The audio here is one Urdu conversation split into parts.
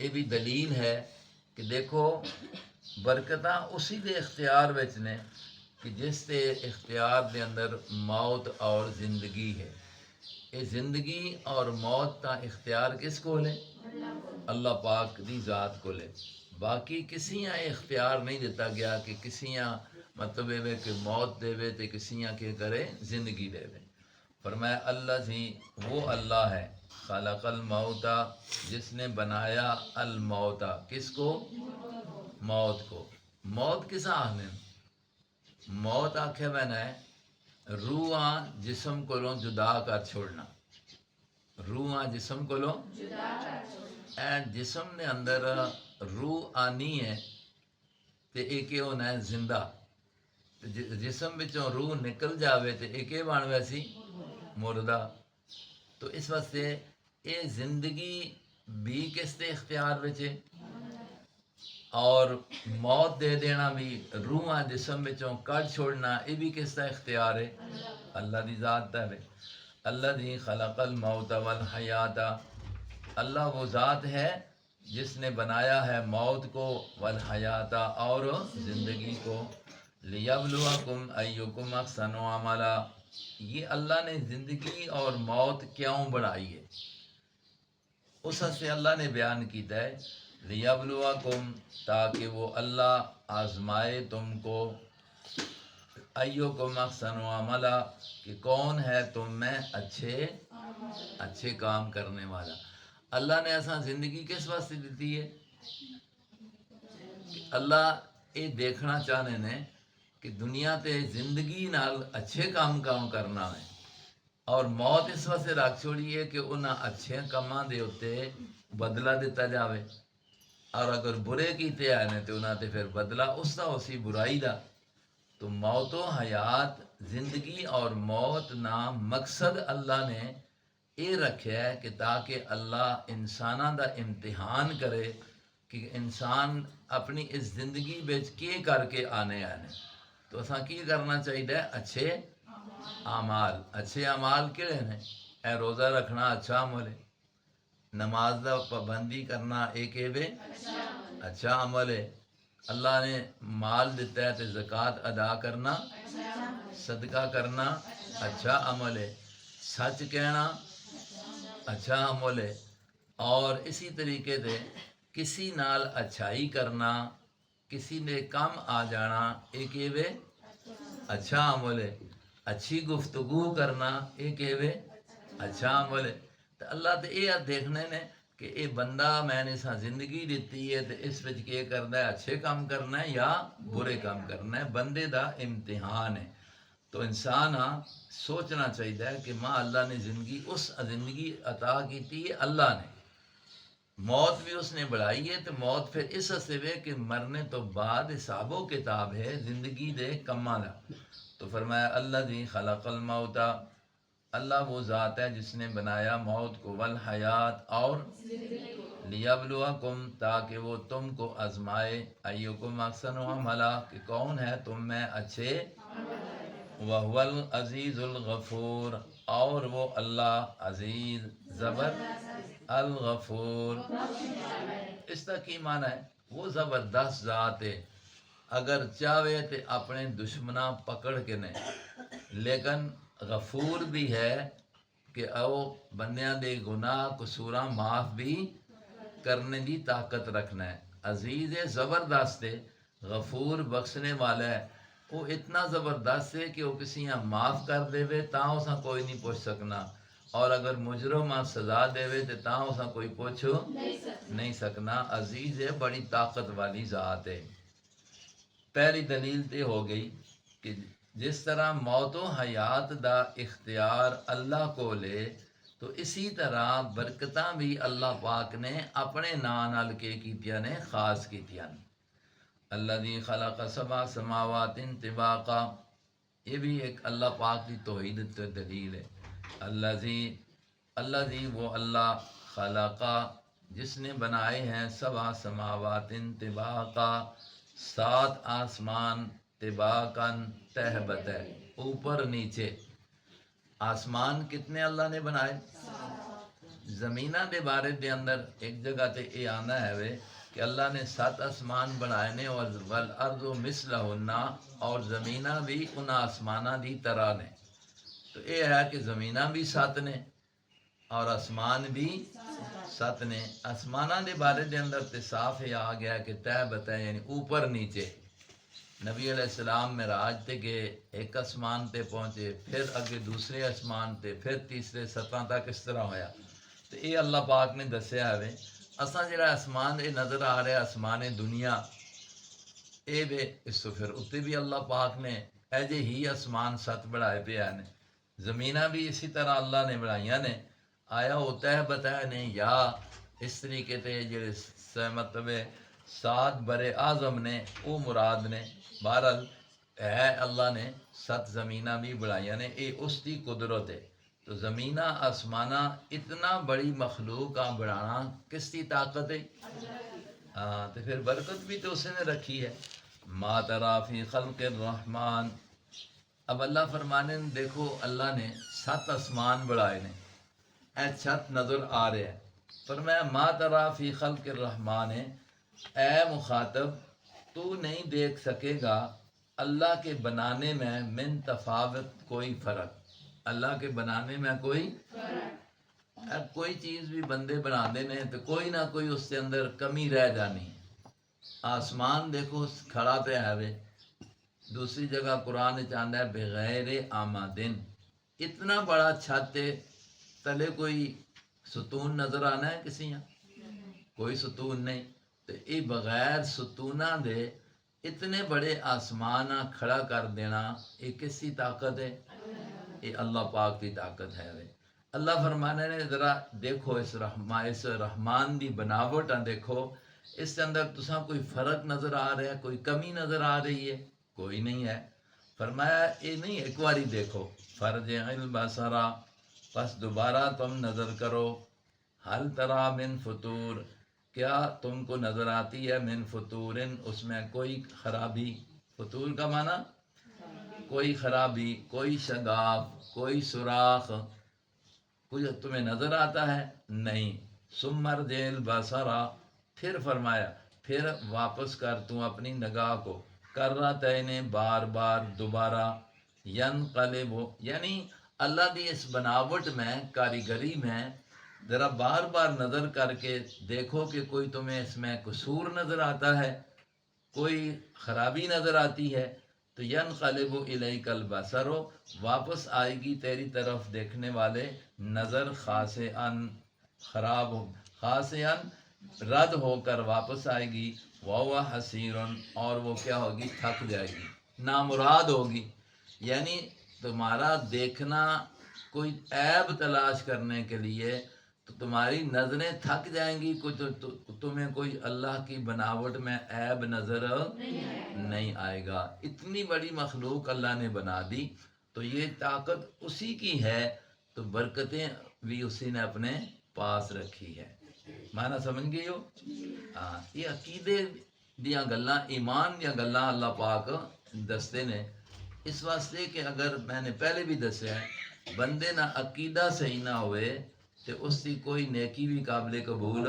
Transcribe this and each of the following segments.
یہ بھی دلیل ہے کہ دیکھو برکتاں اسی دے اختیار وچ نے کہ جس دے اختیار دے اندر موت اور زندگی ہے. یہ زندگی اور موت کا اختیار کس کو ہے؟ اللہ پاک دی ذات کو لے. باقی کسیاں اختیار نہیں دیتا گیا کہ کسیاں مطلب ہے کہ موت دے وے تے کسیاں کے کرے زندگی دے وے. فرمایا اللہ زی وہ اللہ ہے خلق الموتا جس نے بنایا الموتا کس کو؟ موت کو. موت کس آخنے؟ موت آکھے بنا ہے روحاں جسم کو جدا کر چھوڑنا. روحاں جسم کو اے جسم نے اندر روح آنی ہے تے ایک ہونا ہے زندہ. جسم بچوں روح نکل جاوے تے ایک بن ویسی مردہ. تو اس واسطے یہ زندگی بھی کس دے اختیار بچے اور موت دے دینا بھی روحاں جسم بچوں کٹ چھوڑنا یہ بھی کس دا اختیار ہے؟ اللہ دی ذات دا ہے. اللہ دی خلق الموت والحیات اللہ وہ ذات ہے جس نے بنایا ہے موت کو والحیات اور زندگی کو. لیبلوکم ایکم احسن عملا یہ اللہ نے زندگی اور موت کیوں بنائی ہے اس سے اللہ نے بیان کیتا ہے لیبلوکم تاکہ وہ اللہ آزمائے تم کو ایکم احسن عملا کہ کون ہے تم میں اچھے کام کرنے والا. اللہ نے ایسا زندگی کس واسطے دیتی ہے کہ اللہ یہ دیکھنا چاہنے نے کہ دنیا تے زندگی نال اچھے کام کرنا ہے اور موت اس واسطے رکھ چھوڑی ہے کہ انہاں اچھے کاماں دے اتے بدلہ دیتا جاوے اور اگر برے کیتے آئے نے تو انہاں تے پھر بدلہ اس دا اسی برائی دا. تو موت و حیات زندگی اور موت نام مقصد اللہ نے یہ رکھا ہے کہ تاکہ اللہ انساناں دا امتحان کرے کہ انسان اپنی اس زندگی بچ کی کر کے آنے تو اساں کی کرنا چاہیے اچھے اعمال کہڑے نے؟ اے روزہ رکھنا اچھا عمل ہے. نماز دا پابندی کرنا ایک اچھا عمل ہے. اللہ نے مال دیتا ہے تو زکوٰۃ ادا کرنا صدقہ کرنا اچھا عمل ہے. سچ کہنا اچھا عمل ہے. اور اسی طریقے سے کسی نال اچھائی کرنا کسی نے کم آ جانا ایک اچھا عمل ہے. اچھی گفتگو کرنا ایک اچھا عمل ہے. تو اللہ تو یہ دیکھنے نے کہ یہ بندہ میں نے سا زندگی دیتی ہے تو اس وچ کیا کرنا ہے اچھے کام کرنا ہے یا برے کام کرنا ہے بندے دا امتحان ہے. تو انسان سوچنا چاہیے کہ ماں اللہ نے زندگی عطا کی ہے اللہ نے موت بھی اس نے بڑھائی ہے. تو موت پھر اس سے وے کہ مرنے تو بعد حساب و کتاب ہے زندگی دے کماں دا. تو فرمایا اللہ دی خلق الموت اللہ وہ ذات ہے جس نے بنایا موت کو والحیات اور لیبلوکم تاکہ وہ تم کو آزمائے ایکم احسن عملا کہ کون ہے تم میں اچھے. وَهُوَ العزیز الغفور اور وہ اللہ عزیز زبر الغفور. اس کا کی معنی ہے وہ زبردست ذات ہے اگر چاہے تو اپنے دشمناں پکڑ کے نے لیکن غفور بھی ہے کہ او بندیاں دے گناہ قصوراں معاف بھی کرنے دی طاقت رکھنا ہے. عزیز ہے زبردست ہے غفور بخشنے والا ہے. وہ اتنا زبردست ہے کہ وہ کسی معاف کر دے وے تاں اساں کوئی نہیں پوچھ سکنا اور اگر مجرم سزا دے وے تو تاں اساں کوئی پوچھ نہیں سکنا. عزیز ہے بڑی طاقت والی ذات ہے. پہلی دلیل تے ہو گئی کہ جس طرح موت و حیات دا اختیار اللہ کو لے تو اسی طرح برکتاں بھی اللہ پاک نے اپنے نام نال کے کیتیاں نے خاص کیتیاں نے. الذی خلق سبع سماوات طباقا یہ بھی ایک اللہ پاک کی توحید دلیل ہے. الذی وہ اللہ خلقا جس نے بنائے ہیں سبع سماوات طباقا 7 آسمان طباقاً تہ بتہ اوپر نیچے. آسمان کتنے اللہ نے بنائے؟ زمیناں دے بارے دے اندر ایک جگہ تے یہ آنا ہے وے کہ اللہ نے 7 آسمان بنائے نے اور والارض مثلہن، اور زمیناں بھی ان آسماناں دی طرح نے. تو یہ ہے کہ زمیناں بھی 7 نے اور آسمان بھی 7 نے. آسماناں دے بارے دے اندر تے صاف یہ آ گیا کہ تہ بتہ یعنی اوپر نیچے. نبی علیہ السلام معراج تے گئے، ایک آسمان تے پہنچے، پھر اگے دوسرے آسمان تے، پھر تیسرے 7 تک اس طرح ہویا. تو یہ اللہ پاک نے دسیا ہے. اساں جڑا آسمان یہ نظر آ رہا آسمان دنیا، اے وے اس تو پھر اتنے بھی اللہ پاک نے ایجے ہی آسمان 7 بڑھائے پہ نے. زمیناں بھی اسی طرح اللہ نے بڑھائیاں نے. آیا ہوتا ہے بتایا نہیں یا اس طریقے تے جڑے مطلب 7 بر اعظم نے وہ مراد نے. بہرحال ہے اللہ نے 7 زمیناں بھی بڑھائیاں نے، یہ اس کی قدرت ہے. تو زمینہ آسمانہ اتنا بڑی مخلوق بڑھانا کس کی طاقت ہے؟ ہاں تو پھر برکت بھی تو اس نے رکھی ہے. ما تری فی خلق الرحمن. اب اللہ فرمانے دیکھو اللہ نے 7 آسمان بڑھائے نے، اے 7 نظر آ رہے ہیں. فرمایا ما تری فی خلق الرحمن ہے، اے مخاطب تو نہیں دیکھ سکے گا اللہ کے بنانے میں من تفاوت کوئی فرق. اللہ کے بنانے میں کوئی اب کوئی چیز بھی بندے بنا دینے تو کوئی نہ کوئی اس کے اندر کمی رہ جانی. آسمان دیکھو کھڑا پہ ہے وے، دوسری جگہ قرآن چاہتا ہے بغیر آمادن. اتنا بڑا چھت ہے، تلے کوئی ستون نظر آنا ہے کسی یہاں؟ کوئی ستون نہیں. تو یہ بغیر ستونہ دے اتنے بڑے آسمان کھڑا کر دینا یہ کس کی طاقت ہے؟ یہ اللہ پاک کی طاقت ہے. اللہ فرمانے نے ذرا دیکھو اس رحمان دی بناوٹ دیکھو، اس کے اندر تساں کوئی فرق نظر آ رہا ہے، کوئی کمی نظر آ رہی ہے؟ کوئی نہیں ہے. فرمایا یہ نہیں ایک باری دیکھو، فرجع البصر، پس دوبارہ تم نظر کرو، حل تری من فطور، کیا تم کو نظر آتی ہے من فطور، اس میں کوئی خرابی. فطور کا معنی کوئی خرابی، کوئی شگاف، کوئی سوراخ، کچھ تمہیں نظر آتا ہے؟ نہیں. ثم ارجع البصر، پھر فرمایا پھر واپس کر تو اپنی نگاہ کو، کرتین بار بار دوبارہ، ینقلب یعنی اللہ دی اس بناوٹ میں کاریگری میں ذرا بار بار نظر کر کے دیکھو کہ کوئی تمہیں اس میں قصور نظر آتا ہے، کوئی خرابی نظر آتی ہے. تو ینقلب الیک البصر، واپس آئے گی تیری طرف دیکھنے والے نظر خاسئن، خراب ہو، خاسئن رد ہو کر واپس آئے گی. وہو حسیر، اور وہ کیا ہوگی؟ تھک جائے گی، نامراد ہوگی. یعنی تمہارا دیکھنا کوئی عیب تلاش کرنے کے لیے تو تمہاری نظریں تھک جائیں گی، تمہیں کوئی اللہ کی بناوٹ میں عیب نظر نہیں آئے گا. اتنی بڑی مخلوق اللہ نے بنا دی، تو یہ طاقت اسی کی ہے، تو برکتیں بھی اسی نے اپنے پاس رکھی ہے. معنی سمجھ گئی ہو؟ ہاں یہ عقیدے دیاں گلاں، ایمان دیاں گلاں اللہ پاک دستے نے، اس واسطے کہ اگر میں نے پہلے بھی دسیا ہے بندے نہ عقیدہ صحیح نہ ہوئے تو اس کی کوئی نیکی بھی قابل قبول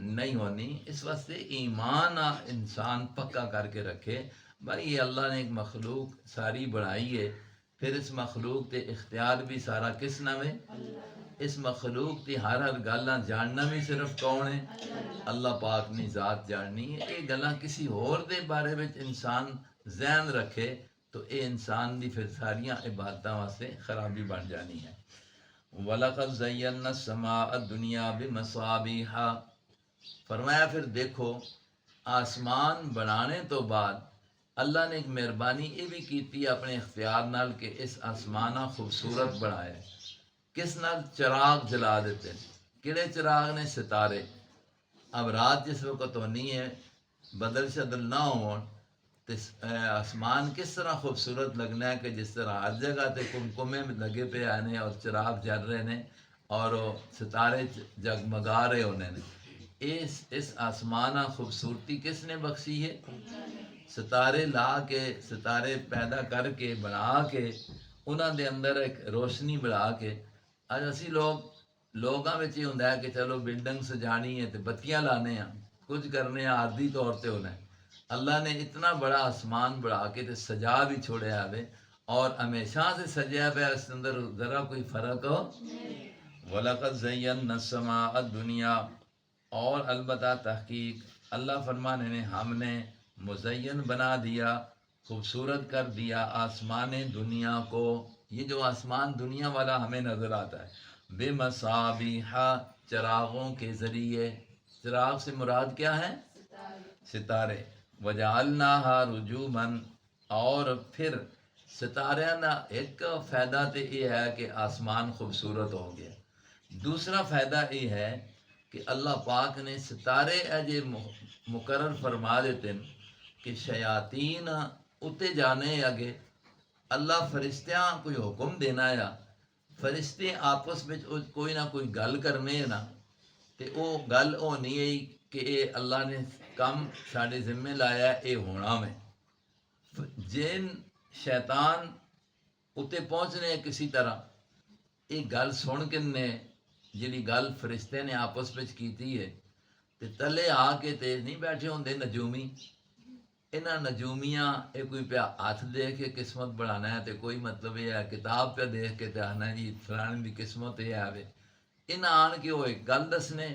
نہیں ہونی. اس واسطے ایمان انسان پکا کر کے رکھے بھائی یہ اللہ نے ایک مخلوق ساری بنائی ہے، پھر اس مخلوق تے اختیار بھی سارا کس نام ہے؟ اس مخلوق تی ہر گل جاننا بھی صرف کون ہے؟ اللہ پاک نے ذات جاننی ہے. یہ گلاں کسی اور دے بارے میں انسان ذہن رکھے تو اے انسان دی پھر ساریاں عبادتاں واسطے خرابی بن جانی ہے. وَلَقَدْ زَيَّنَّا السَّمَاءَ الدُّنْيَا بِمَصَابِيحَ، فرمایا پھر دیکھو آسمان بنانے تو بعد اللہ نے ایک مہربانی یہ بھی کیتی اپنے اختیار نال کہ اس آسمانہ خوبصورت بنایا. کس نال؟ چراغ جلا دیتے. کہڑے چراغ نے؟ ستارے. اب رات جس وقت ہونی ہے بدل شدل نہ ہون تو آسمان کس طرح خوبصورت لگنا ہے کہ جس طرح ہر جگہ تے کمکمے لگے پہ آنے اور چراغ جل رہے نے اور ستارے جگمگا رہے ہونے نے. اس آسمانہ خوبصورتی کس نے بخشی ہے؟ ستارے لا کے، ستارے پیدا کر کے بنا کے انہاں دے اندر ایک روشنی بنا کے. اج اسی لوگ ਲੋਕਾਂ ਵਿੱਚ ਇਹ ਹੁੰਦਾ ਹੈ ਕਿ ਚਲੋ ਬਿਲਡਿੰਗ ਸਜਾਣੀ ਹੈ ਤੇ ਬੱਤੀਆਂ ਲਾਣੇ ਆ, ਕੁਝ ਕਰਨੇ ਆ ਆਰਦੀ ਤੌਰ ਤੇ ਹੋਣਾ ਹੈ। اللہ نے اتنا بڑا آسمان بڑھا کے تے سجا بھی چھوڑیا ہے اور ہمیشہ سے سجیا پہ اس اندر ذرا کوئی فرق ہو وَلَقَدْ زَيَّنَّا السَّمَاءَ الدُّنْيَا اور البتہ تحقیق اللہ فرمانے نے ہم نے مزین بنا دیا، خوبصورت کر دیا آسمان دنیا کو، یہ جو آسمان دنیا والا ہمیں نظر آتا ہے، بِمَصَابِیحَ چراغوں کے ذریعے، چراغ سے مراد کیا ہے؟ ستارے، وَجَعَلْنَاهَا رُجُومًا اور پھر ستارے کا ایک فائدہ تو یہ ہے کہ آسمان خوبصورت ہو گیا، دوسرا فائدہ یہ ہے کہ اللہ پاک نے ستارے ایجے مقرر فرما دیتے ہیں کہ شیاطین اتے جانے اگے اللہ فرشتیاں کوئی حکم دینا یا فرشتے آپس میں کوئی نہ کوئی گل کرنے نا تے او گل ہونی ہے کہ اے اللہ نے کم ساڈے ذمے لایا اے ہونا میں جن شیطان اتے پہنچنے کسی طرح یہ گل سن کے نے جی گل فرشتے نے آپس میں کیتی ہے تے تلے آ کے تے نہیں بیٹھے ہوندے نجومی، انہاں نجومیاں یہ کوئی پیا ہاتھ دیکھ کے قسمت بڑھانا ہے تے کوئی مطلب یہ ہے کتاب پہ دیکھ کے تے آنا جی فلانے دی قسمت یہ آوے، انہاں آن کے وہ ایک گل دسنے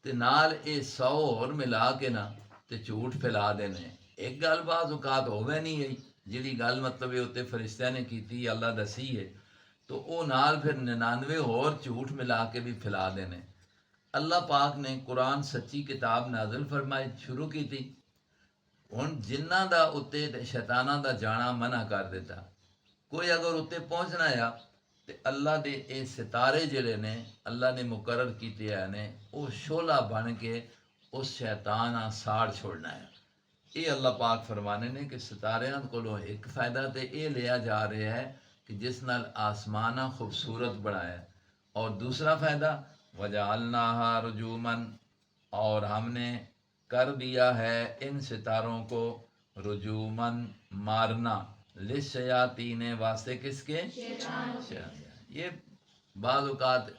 تے نال اے 100 اور ملا کے نا تے جھوٹ پھیلا دینے، ایک گل بعض اوقات ہووے نہیں ہے جیڑی گل مطلب یہ اتنے فرشتیاں نے کیتی اللہ دسی ہے تو وہ نال پھر 99 اور جھوٹ ملا کے بھی پھیلا دینے۔ اللہ پاک نے قرآن سچی کتاب نازل فرمائی شروع کی تھی، ہن جنہ دا اتے شیطاناں دا جانا منع کر دیتا، کوئی اگر اتے پہنچنا یا تے اللہ دے اے ستارے جڑے نے اللہ نے مقرر کیتے ہیں نے او شعلہ بن کے اس شیطان ساڑ چھوڑنا ہے۔ یہ اللہ پاک فرمانے نے کہ ستاریاں کولوں ایک فائدہ تے اے لیا جا رہا ہے کہ جس نال آسمانہ خوبصورت بنایا، اور دوسرا فائدہ وَجَعَلْنَاهَا رُجُومًا اور ہم نے کر دیا ہے ان ستاروں کو رجوماً مارنا، لِلشَّیَاطِینِ واسطے کس کے؟ شیطان۔ یہ بعض اوقات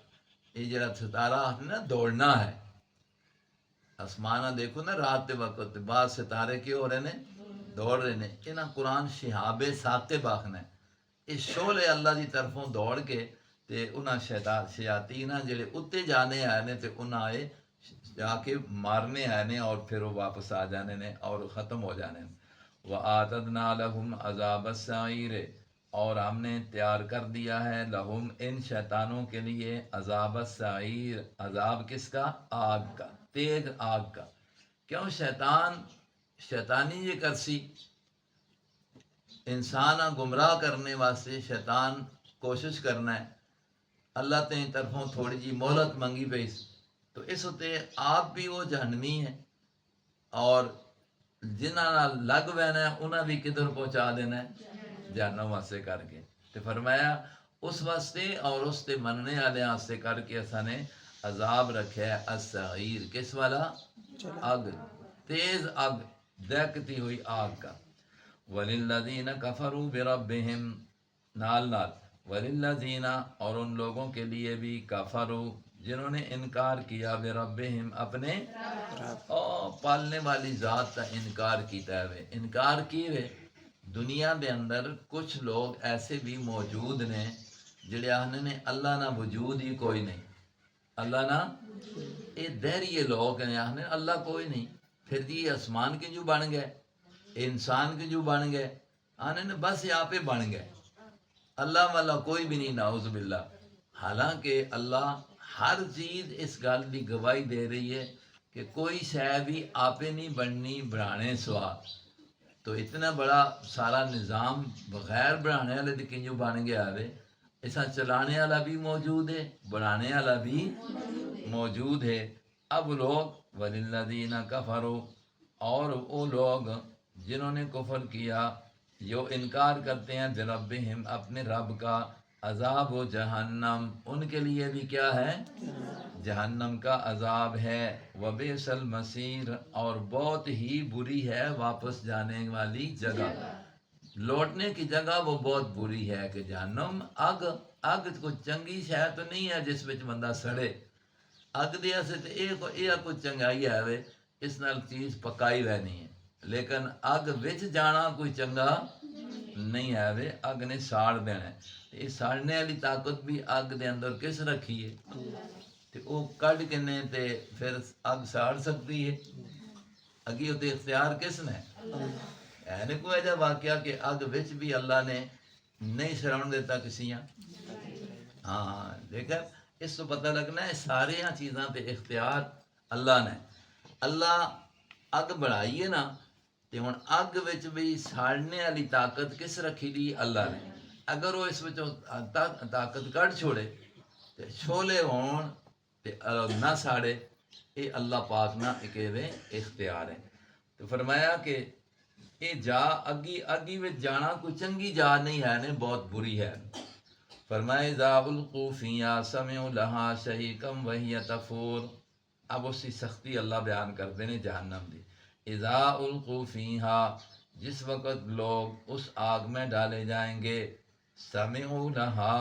یہ جڑا ستارہ ہے نا دوڑنا ہے، آسمانہ دیکھو نا رات کے وقت بعض ستارے کی ہو رہے ہیں دوڑ رہے ہیں، انہاں قرآن شہاب ثاقب آخنا ہے، یہ شعلے اللہ دی طرفوں دوڑ کے تے انہاں شیاطین جڑے اتے جانے آئے نے تے انہاں اے جا کے مارنے آئے نے اور پھر وہ واپس آ جانے نے اور ختم ہو جانے نے۔ وَآتَدْنَا لَهُمْ عَذَابَ السَّعِيرِ اور ہم نے تیار کر دیا ہے لہم ان شیطانوں کے لیے عذاب السعیر، عذاب کس کا؟ آگ کا، تیز آگ کا۔ کیوں شیطانی یہ کرسی انسان گمراہ کرنے واسطے شیطان کوشش کرنا ہے، اللہ تین طرفوں تھوڑی جی مہلت منگی پئی تو اس ہوتے آپ بھی وہ جہنمی ہیں اور جنہاں نال لگ بینا ہے انہاں بھی کدھر پہنچا دینا ہے جہنم واسطے کر کے، تو فرمایا اس واسطے اور اس تے مننے والے واسطے کر کے اساں نے عذاب رکھا ہے السعیر، کس والا؟ آگ، تیز آگ، دہکتی ہوئی آگ کا۔ وَلِلَّذِينَ كَفَرُوا بِرَبِّهِمْ نال وَلِلَّذِينَ اور ان لوگوں کے لیے بھی کفروا جنہوں نے انکار کیا بربہم اپنے پالنے والی ذات کا انکار کیتا ہے، انکار کیے دنیا دے اندر کچھ لوگ ایسے بھی موجود نے جڑے آہنے نے اللہ نہ وجود ہی کوئی نہیں، اللہ نہ یہ دہریے لوگ ہیں آہنے اللہ کوئی نہیں، پھر جی آسمان کے جو بن گئے انسان کے جو بن گئے آنے نے بس یہاں پہ بن گئے، اللہ والا کوئی بھی نہیں، نعوذ باللہ۔ حالانکہ اللہ ہر چیز اس گل کی گواہی دے رہی ہے کہ کوئی شے بھی آپ نہیں بننی بنانے سوا، تو اتنا بڑا سارا نظام بغیر بنانے والے دی کنجو بن گیا ہے، ایسا چلانے والا بھی موجود ہے بنانے والا بھی موجود ہے۔ اب لوگ وَلِلَّذِينَ كَفَرُوا اور وہ لوگ جنہوں نے کفر کیا جو انکار کرتے ہیں بربہم اپنے رب کا، عذاب و جہنم ان کے لیے بھی کیا ہے؟ جہنم کا عذاب ہے، وبئس المصیر اور بہت ہی بری ہے واپس جانے والی جگہ۔ لوٹنے کی جگہ وہ بہت بری ہے کہ جہنم اگ کوئی چنگی شے تو نہیں ہے جس وچ بندہ سڑے. اگ دے اسے تے یہ کوئی چنگائی ہے وے اس نال چیز پکائی رہنی ہے. لیکن اگ وچ جانا کوئی چنگا نہیں ہے وے، اگ نے ساڑ دینا ہے. یہ ساڑنے والی طاقت بھی اگ دے اندر کس رکھی ہے تے وہ کڈ کے نے تے پھر اگ ساڑ سکتی ہے. اگی وہ اختیار کس نے ہے نے کوئی ایجا واقعہ کہ اگ وچ بھی اللہ نے نہیں سراؤن دیتا کسیاں. ہاں لیکن اس تو پتہ لگنا ہے سارے چیزاں تے اختیار اللہ نے. اللہ اگ بڑھائی ہے نا تے ہن اگ وچ بھی ساڑنے والی طاقت کس رکھی دی اللہ نے. اگر وہ اس وچوں طاقت کڈ چھوڑے تے شولے ہون تے نہ ساڑے، یہ اللہ پاک نہ اکیلے اختیار ہے. تو فرمایا کہ یہ جا اگی وچ جانا کوئی چنگی جا نہیں ہے نے، بہت بری ہے. فرمائے اذا القوا فیہا سمعوا لہا شہیقا وہی تفور. اب اس کی سختی اللہ بیان کرتے ہیں جہنم دی. اذا القوا فیہا، جس وقت لوگ اس آگ میں ڈالے جائیں گے، سمعوا لہا،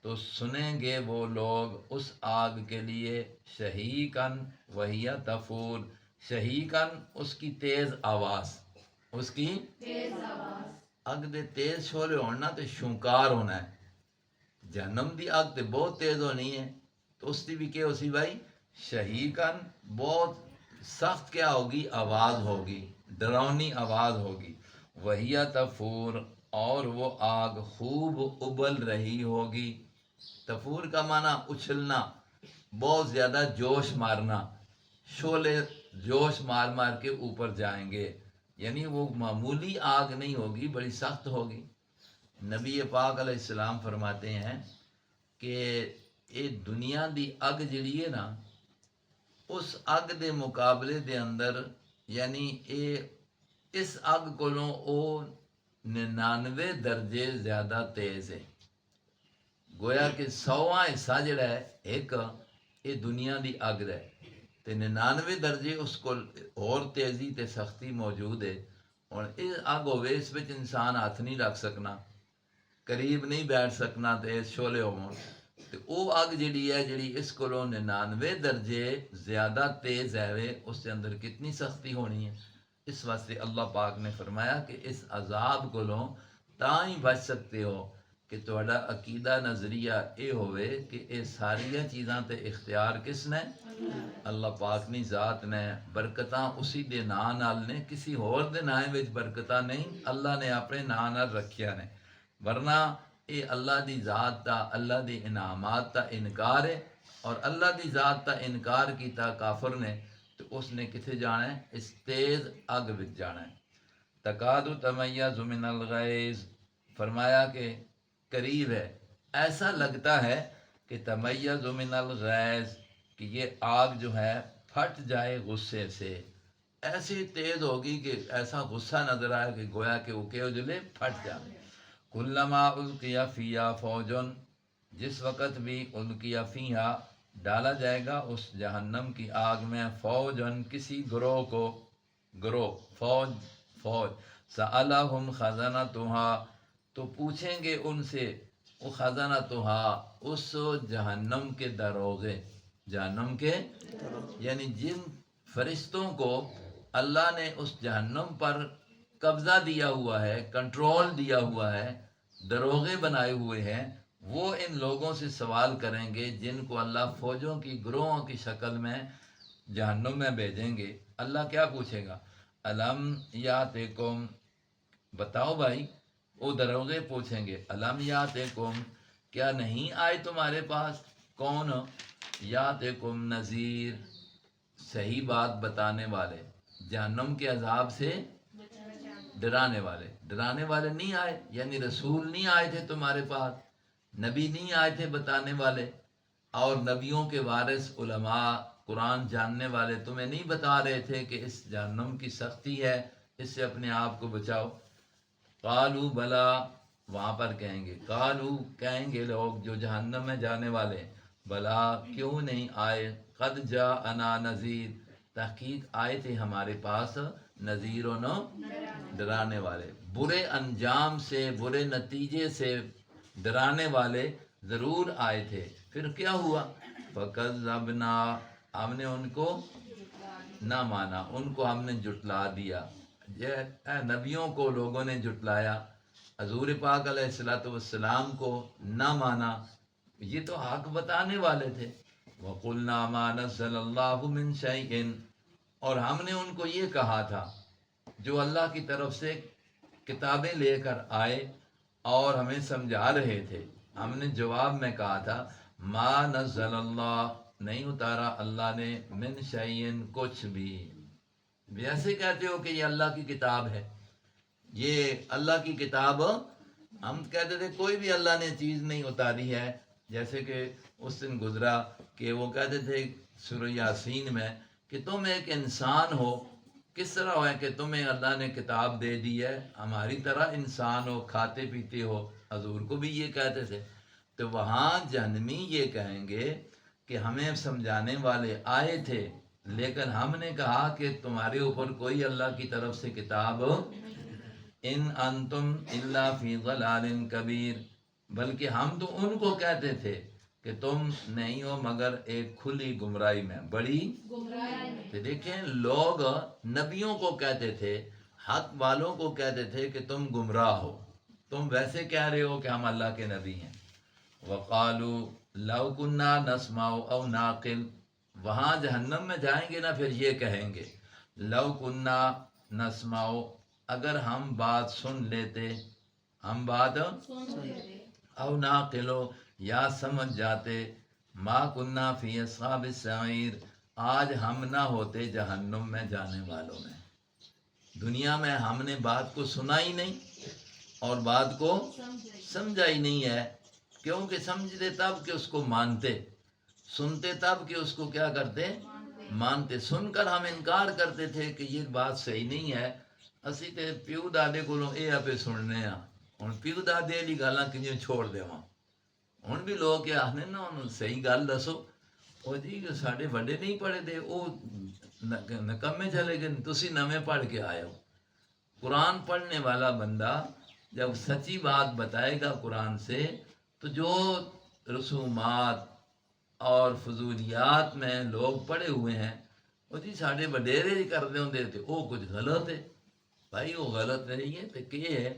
تو سنیں گے وہ لوگ اس آگ کے لیے، شہیقا وہی تفور. شہیقا اس کی تیز آواز، اس کی اگ دے تیز شعلے ہونا تے شنکار ہونا ہے. جہنم دی اگ تے بہت تیز ہونی ہے تو اس دی بھی کیا ہو سی بھائی، شہیقاً بہت سخت کیا ہوگی آواز ہوگی، ڈراؤنی آواز ہوگی. وہی تفور، اور وہ آگ خوب ابل رہی ہوگی. تفور کا معنی اچھلنا، بہت زیادہ جوش مارنا، شعلے جوش مار مار کے اوپر جائیں گے. یعنی وہ معمولی آگ نہیں ہوگی، بڑی سخت ہوگی. نبی پاک علیہ السلام فرماتے ہیں کہ یہ دنیا دی اگ جڑی ہے نا، اس اگ دے مقابلے دے اندر یعنی اس اگ کولوں او 99 درجے زیادہ تیز ہے. گویا کہ 100واں حصہ جڑا ہے ایک یہ دنیا دی اگ ہے تے 99 درجے اس کو اور تیزی تے سختی موجود ہے. اور یہ اگ ہوئے اس وچ انسان ہاتھ نہیں رکھ سکنا، قریب نہیں بیٹھ سکنا تے شعلے ہون. تے او اگ جڑی ہے جڑی اس کولوں 99 درجے زیادہ تیز ہے وے، اس کے اندر کتنی سختی ہونی ہے. اس واسطے اللہ پاک نے فرمایا کہ اس عذاب کولوں تاں ہی بچ سکتے ہو کہ تہاڈا عقیدہ نظریہ اے ہوئے کہ اے ساریاں چیزاں تے اختیار کس نے، اللہ پاک نے ذات نے. برکتاں اسی دے نام نال نے، کسی ہور دے نام وچ برکتاں نہیں، اللہ نے اپنے نام نال رکھیا نے. ورنہ اے اللہ دی ذات دا، اللہ دی انعامات دا انکار ہے. اور اللہ دی ذات دا انکار کیتا کافر نے تو اس نے کتھے جانا ہے، اس تیز اگ وچ جانا ہے. تکاد تمیز من الغیظ، فرمایا کہ قریب ہے، ایسا لگتا ہے کہ تمیز من الغیظ، کہ یہ آگ جو ہے پھٹ جائے غصے سے. ایسی تیز ہوگی کہ ایسا غصہ نظر آئے کہ گویا کہ وہ کہو جلے پھٹ جائے. کلما القی فیہا فوجن، جس وقت بھی القی فیہا ڈالا جائے گا اس جہنم کی آگ میں، فوجن کسی گروہ کو، گروہ فوج سألہم خزنتہا، تو پوچھیں گے ان سے، وہ خزنتہا اس جہنم کے دروغے، جہنم کے یعنی جن فرشتوں کو اللہ نے اس جہنم پر قبضہ دیا ہوا ہے، کنٹرول دیا ہوا ہے، دروغے بنائے ہوئے ہیں، وہ ان لوگوں سے سوال کریں گے جن کو اللہ فوجوں کی گروہوں کی شکل میں جہنم میں بھیجیں گے. اللہ کیا پوچھے گا، الم یاتکم، بتاؤ بھائی، وہ دروغے پوچھیں گے، الم یاتکم، کیا نہیں آئے تمہارے پاس، کون، یاتکم نذیر، صحیح بات بتانے والے، جہنم کے عذاب سے ڈرانے والے. ڈرانے والے نہیں آئے، یعنی رسول نہیں آئے تھے تمہارے پاس، نبی نہیں آئے تھے بتانے والے، اور نبیوں کے وارث علماء قرآن جاننے والے تمہیں نہیں بتا رہے تھے کہ اس جہنم کی سختی ہے، اس سے اپنے آپ کو بچاؤ. قالو بلا، وہاں پر کہیں گے، قالو کہیں گے لوگ جو جہنم میں جانے والے، بلا کیوں نہیں آئے، قد جاءنا نذیر، تحقیق آئے تھے ہمارے پاس نذیر و ڈرانے والے، برے انجام سے، برے نتیجے سے ڈرانے والے ضرور آئے تھے۔ پھر کیا ہوا؟ فَكَذَّبْنَا، ہم نے ان کو نہ مانا، ان کو ہم نے جھٹلا دیا۔ اے نبیوں کو لوگوں نے جھٹلایا، حضور پاک علیہ السلام کو نہ مانا، یہ تو حق بتانے والے تھے۔ وَقُلْنَا مَا نَزَّلَ اللَّهُ مِن شَيْءٍ، اور ہم نے ان کو یہ کہا تھا جو اللہ کی طرف سے کتابیں لے کر آئے اور ہمیں سمجھا رہے تھے، ہم نے جواب میں کہا تھا ما نزل اللہ، نہیں اتارا اللہ نے، من شیئن، کچھ بھی۔ ویسے کہتے ہو کہ یہ اللہ کی کتاب ہے، یہ اللہ کی کتاب، ہم کہتے تھے کوئی بھی اللہ نے چیز نہیں اتاری ہے۔ جیسے کہ اس دن گزرا کہ وہ کہتے تھے سورہ یاسین میں کہ تم ایک انسان ہو، کس طرح ہے کہ تمہیں اللہ نے کتاب دے دی ہے، ہماری طرح انسان ہو، کھاتے پیتے ہو۔ حضور کو بھی یہ کہتے تھے۔ تو وہاں جہنمی یہ کہیں گے کہ ہمیں سمجھانے والے آئے تھے، لیکن ہم نے کہا کہ تمہارے اوپر کوئی اللہ کی طرف سے کتاب ان انتم الا فی ضلال کبیر، بلکہ ہم تو ان کو کہتے تھے کہ تم نہیں ہو مگر ایک کھلی گمراہی میں، بڑی گمراہی میں۔ تو دیکھیں لوگ نبیوں کو کہتے تھے، حق والوں کو کہتے تھے کہ تم گمراہ ہو، تم ویسے کہہ رہے ہو کہ ہم اللہ کے نبی ہیں۔ وقالوا لو كنا نسمع او نعقل، وہاں جہنم میں جائیں گے نا پھر یہ کہیں گے لو كنا نسمع، اگر ہم بات سن لیتے، ہم بات او نعقلو، یا سمجھ جاتے، ما كنا فی اصحاب السعیر، آج ہم نہ ہوتے جہنم میں جانے والوں میں۔ دنیا میں ہم نے بات کو سنا ہی نہیں اور بات کو سمجھا ہی نہیں ہے، کیونکہ سمجھتے تب کہ اس کو مانتے، سنتے تب کہ اس کو کیا کرتے، مانتے۔ سن کر ہم انکار کرتے تھے کہ یہ بات صحیح نہیں ہے، اسی تے پیو دادے کولوں اے اپے سننے ہاں، ہن پیو دادے دی گالاں کیوں چھوڑ دیواں؟ ہن بھی لوگ کیا آخنے نا انہوں صحیح گل دسو، او جی ساڈے وڈے نہیں پڑھے دے، او نکمے چلے گئے، تسی نویں پڑھ کے آئے ہو۔ قرآن پڑھنے والا بندہ جب سچی بات بتائے گا قرآن سے، تو جو رسومات اور فضولیات میں لوگ پڑے ہوئے ہیں، وہ جی ساڈے وڈیرے ہی کردے ہوندے تے او کچھ غلط ہے، بھائی وہ غلط نہیں ہے تے کہ ہے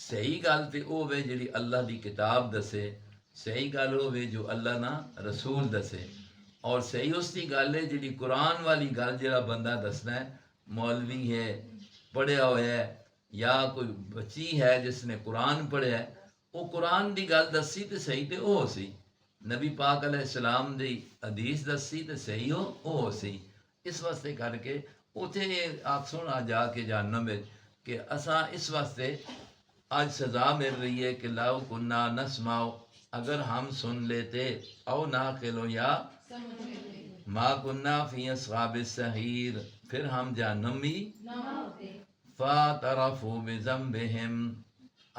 صحیح گل تے او وے جڑی اللہ دی کتاب دسے، صحیح گل ہوے جو اللہ نا رسول دسے، اور صحیح اس دی گل ہے جڑی قرآن والی گل جڑا بندہ دسنا ہے، مولوی ہے، پڑھیا ہوا ہے، یا کوئی بچی ہے جس نے قرآن پڑھیا ہے، وہ قرآن دی گل دسی تے صحیح تے او سی، نبی پاک علیہ السلام دی حدیث دسی تے صحیح او سی۔ اس واسطے کر کے اتھے آپ سنا جا کے جہنم وچ کہ اساں اس واسطے آج سزا مل رہی ہے کہ لو کنا نسمع، اگر ہم سن لیتے، او ناقلو، یا ما کنا فی اصحاب السعیر، پھر ہم جہنمی فاعترفوا بذنبہم۔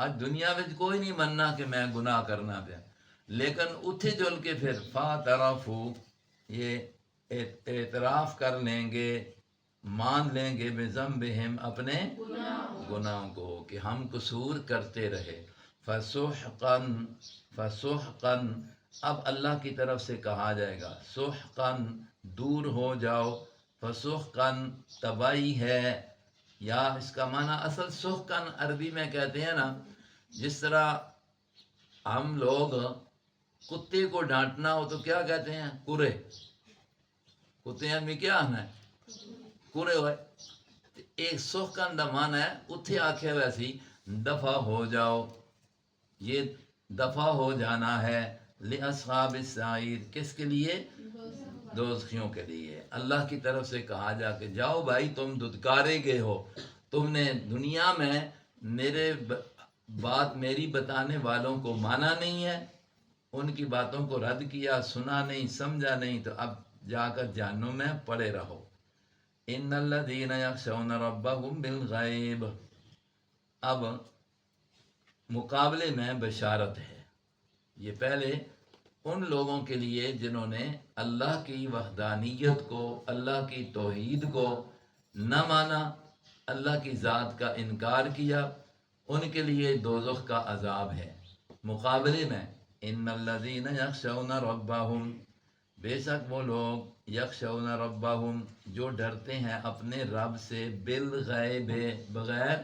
آج دنیا وچ کوئی نہیں مننا کہ میں گناہ کرنا پیا، لیکن اتھے جل کے پھر فاعترفوا، یہ اعتراف کر لیں گے، مان لیں گے بذنبہم، اپنے گناہوں کو کہ ہم قصور کرتے رہے۔ فسحقاً، فسحقاً، اب اللہ کی طرف سے کہا جائے گا سحقاً، دور ہو جاؤ، فسحقاً تباہی ہے، یا اس کا معنی اصل سحقاً عربی میں کہتے ہیں نا، جس طرح ہم لوگ کتے کو ڈانٹنا ہو تو کیا کہتے ہیں، کرے، کتے آدمی کیا آنا ہے، کرے ہوئے۔ ایک سحقاً دا معنی ہے اتھے آکھے ویسی دفع ہو جاؤ، یہ دفع ہو جانا ہے، لِأَصْحَابِ السَّعِيرِ، کس کے لیے، دوزخیوں کے لیے۔ اللہ کی طرف سے کہا جا کہ جاؤ بھائی تم دھتکارے گئے ہو، تم نے دنیا میں میرے بات میری بتانے والوں کو مانا نہیں ہے، ان کی باتوں کو رد کیا، سنا نہیں، سمجھا نہیں، تو اب جا کر جہنم میں پڑے رہو۔ ان الذین یخشون ربهم بالغیب، اب مقابلے میں بشارت ہے، یہ پہلے ان لوگوں کے لیے جنہوں نے اللہ کی وحدانیت کو، اللہ کی توحید کو نہ مانا، اللہ کی ذات کا انکار کیا، ان کے لیے دوزخ کا عذاب ہے۔ مقابلے میں ان الذین یخشون ربہم، بے شک وہ لوگ یخشون ربہم جو ڈرتے ہیں اپنے رب سے، بالغیب بغیر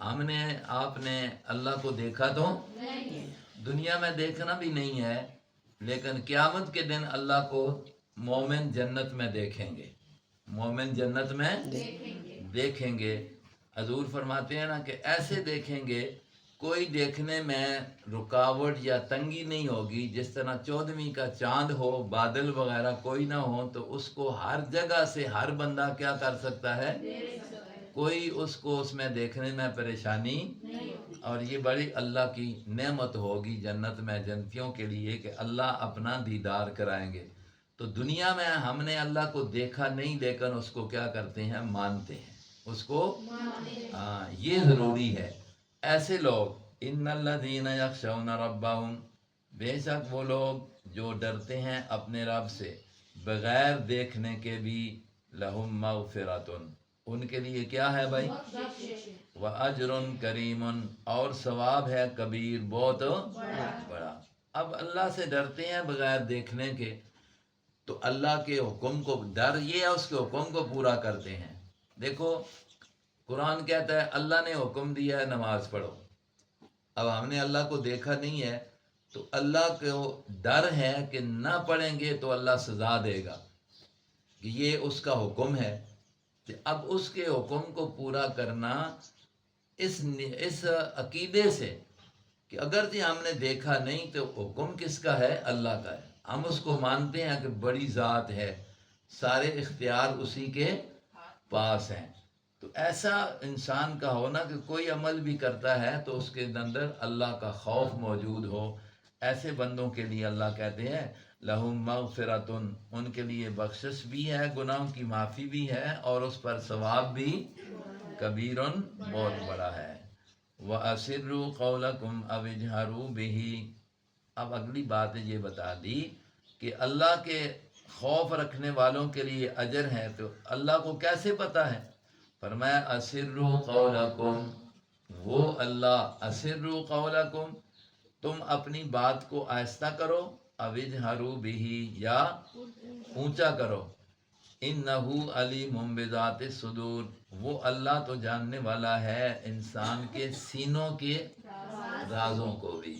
ہم نے آپ نے اللہ کو دیکھا تو دنیا میں دیکھنا بھی نہیں ہے، لیکن قیامت کے دن اللہ کو مومن جنت میں دیکھیں گے، مومن جنت میں دیکھیں گے۔ حضور فرماتے ہیں نا کہ ایسے دیکھیں گے کوئی دیکھنے میں رکاوٹ یا تنگی نہیں ہوگی، جس طرح 14ویں کا چاند ہو، بادل وغیرہ کوئی نہ ہو تو اس کو ہر جگہ سے ہر بندہ کیا کر سکتا ہے، کوئی اس کو اس میں دیکھنے میں پریشانی، اور یہ بڑی اللہ کی نعمت ہوگی جنت میں جنتیوں کے لیے کہ اللہ اپنا دیدار کرائیں گے۔ تو دنیا میں ہم نے اللہ کو دیکھا نہیں، لیکن اس کو کیا کرتے ہیں، مانتے ہیں اس کو، یہ ضروری ہے۔ ایسے لوگ ان الذین یخشون ربہم، بے شک وہ لوگ جو ڈرتے ہیں اپنے رب سے بغیر دیکھنے کے بھی، لہم مغفرۃ، ان کے لیے کیا ہے بھائی، وَأَجْرٌ كَرِيمٌ، اور ثواب ہے کبیر، بہت بڑا۔ اب اللہ سے ڈرتے ہیں بغیر دیکھنے کے، تو اللہ کے حکم کو، ڈر یہ ہے اس کے حکم کو پورا کرتے ہیں۔ دیکھو قرآن کہتا ہے اللہ نے حکم دیا ہے نماز پڑھو، اب ہم نے اللہ کو دیکھا نہیں ہے تو اللہ کو ڈر ہے کہ نہ پڑھیں گے تو اللہ سزا دے گا، کہ یہ اس کا حکم ہے۔ اب اس کے حکم کو پورا کرنا اس عقیدے سے کہ اگرچہ ہم نے دیکھا نہیں تو حکم کس کا ہے، اللہ کا ہے، ہم اس کو مانتے ہیں کہ بڑی ذات ہے، سارے اختیار اسی کے پاس ہیں۔ تو ایسا انسان کا ہونا کہ کوئی عمل بھی کرتا ہے تو اس کے اندر اللہ کا خوف موجود ہو، ایسے بندوں کے لیے اللہ کہتے ہیں لہم مغفرۃ، ان کے لیے بخشش بھی ہے، گناہوں کی معافی بھی ہے، اور اس پر ثواب بھی کبیر، بہت بڑا ہے۔ وَأَسِرُّوا قَوْلَكُمْ أَوِ اجْهَرُوا بِهِ، اب اگلی بات یہ بتا دی کہ اللہ کے خوف رکھنے والوں کے لیے اجر ہے، تو اللہ کو کیسے پتہ ہے؟ فرمایا اسروا قولکم، وہ اللہ اسروا قولکم، تم اپنی بات کو آہستہ کرو، او اجہروا بہ، یا اونچا کرو، انہ علیم بذات الصدور، وہ اللہ تو جاننے والا ہے انسان کے سینوں کے رازوں کو بھی،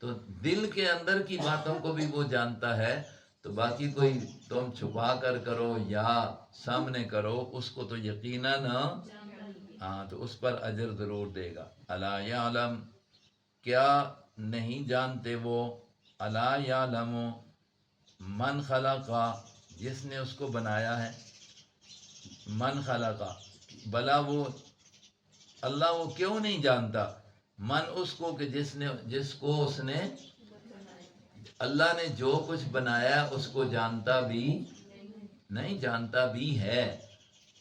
تو دل کے اندر کی باتوں کو بھی وہ جانتا ہے، تو باقی کوئی تم چھپا کر کرو یا سامنے کرو اس کو تو یقیناً تو اس پر اجر ضرور دے گا۔ الا یعلم، کیا نہیں جانتے وہ، الا یعلم من خلق، جس نے اس کو بنایا ہے، من خلق، بلا وہ اللہ وہ کیوں نہیں جانتا، من اس کو کہ جس کو اس نے، اللہ نے جو کچھ بنایا اس کو جانتا بھی نہیں، جانتا بھی ہے۔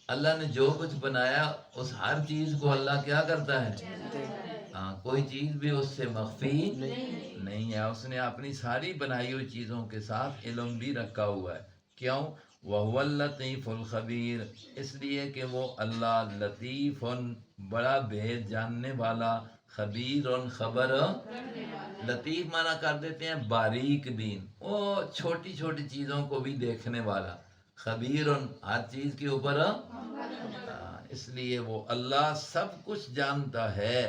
اللہ نے جو کچھ بنایا اس ہر چیز کو اللہ کیا کرتا ہے، کوئی چیز بھی اس سے مخفی نہیں ہے، اس نے اپنی ساری بنائی ہوئی چیزوں کے ساتھ علم بھی رکھا ہوا ہے۔ کیوں؟ وَهُوَ اللَّطِيفُ الْخَبِيرُ، اس لیے کہ وہ اللہ لطیف، بڑا بھید جاننے والا، خبیر، خبر، لطیف معنی کر دیتے ہیں باریک بین، وہ چھوٹی چھوٹی چیزوں کو بھی دیکھنے والا، خبیر ہر چیز کے اوپر، اس لیے وہ اللہ سب کچھ جانتا ہے۔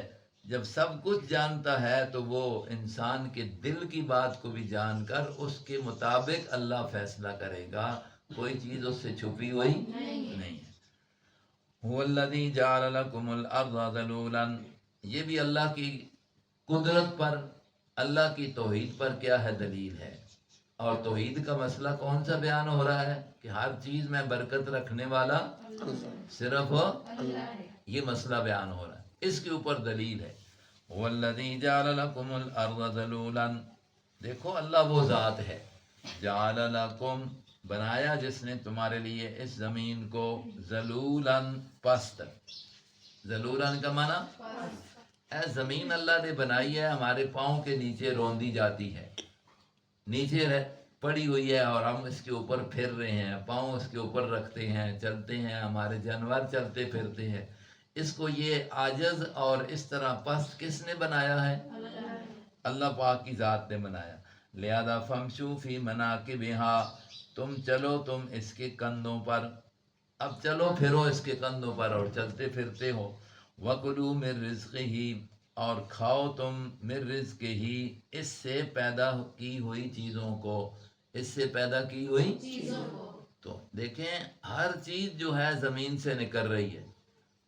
جب سب کچھ جانتا ہے تو وہ انسان کے دل کی بات کو بھی جان کر اس کے مطابق اللہ فیصلہ کرے گا، کوئی چیز اس سے چھپی ہوئی نہیں ہے۔ هو الذی جعل لکم الارض ذلولا، یہ بھی اللہ کی قدرت پر، اللہ کی توحید پر کیا ہے، دلیل ہے۔ اور توحید کا مسئلہ کون سا بیان ہو رہا ہے کہ ہر چیز میں برکت رکھنے والا صرف یہ مسئلہ بیان ہو رہا ہے، اس کے اوپر دلیل ہے۔ هو الذی جعل لکم الارض ذلولا، دیکھو اللہ وہ ذات ہے، جعل لکم، بنایا جس نے تمہارے لیے اس زمین کو، ذلولا، پست، ذلولا کا معنی اے زمین اللہ نے بنائی ہے ہمارے پاؤں کے نیچے روندی جاتی ہے، نیچے پڑی ہوئی ہے اور ہم اس کے اوپر پھر رہے ہیں، پاؤں اس کے اوپر رکھتے ہیں، چلتے ہیں، ہمارے جانور چلتے پھرتے ہیں۔ اس کو یہ عاجز اور اس طرح پست کس نے بنایا ہے؟ اللہ پاک کی ذات نے بنایا۔ لہذا فمشو فی مناکبہا، تم چلو تم اس کے کندھوں پر، اب چلو پھرو اس کے کندھوں پر اور چلتے پھرتے ہو۔ وَكُلُوا مِن رِزْقِهِ، اور کھاؤ تم من رزق ہی، اس سے پیدا کی ہوئی چیزوں کو، اس سے پیدا کی ہوئی چیزوں کو۔ تو دیکھیں ہر چیز جو ہے زمین سے نکل رہی ہے،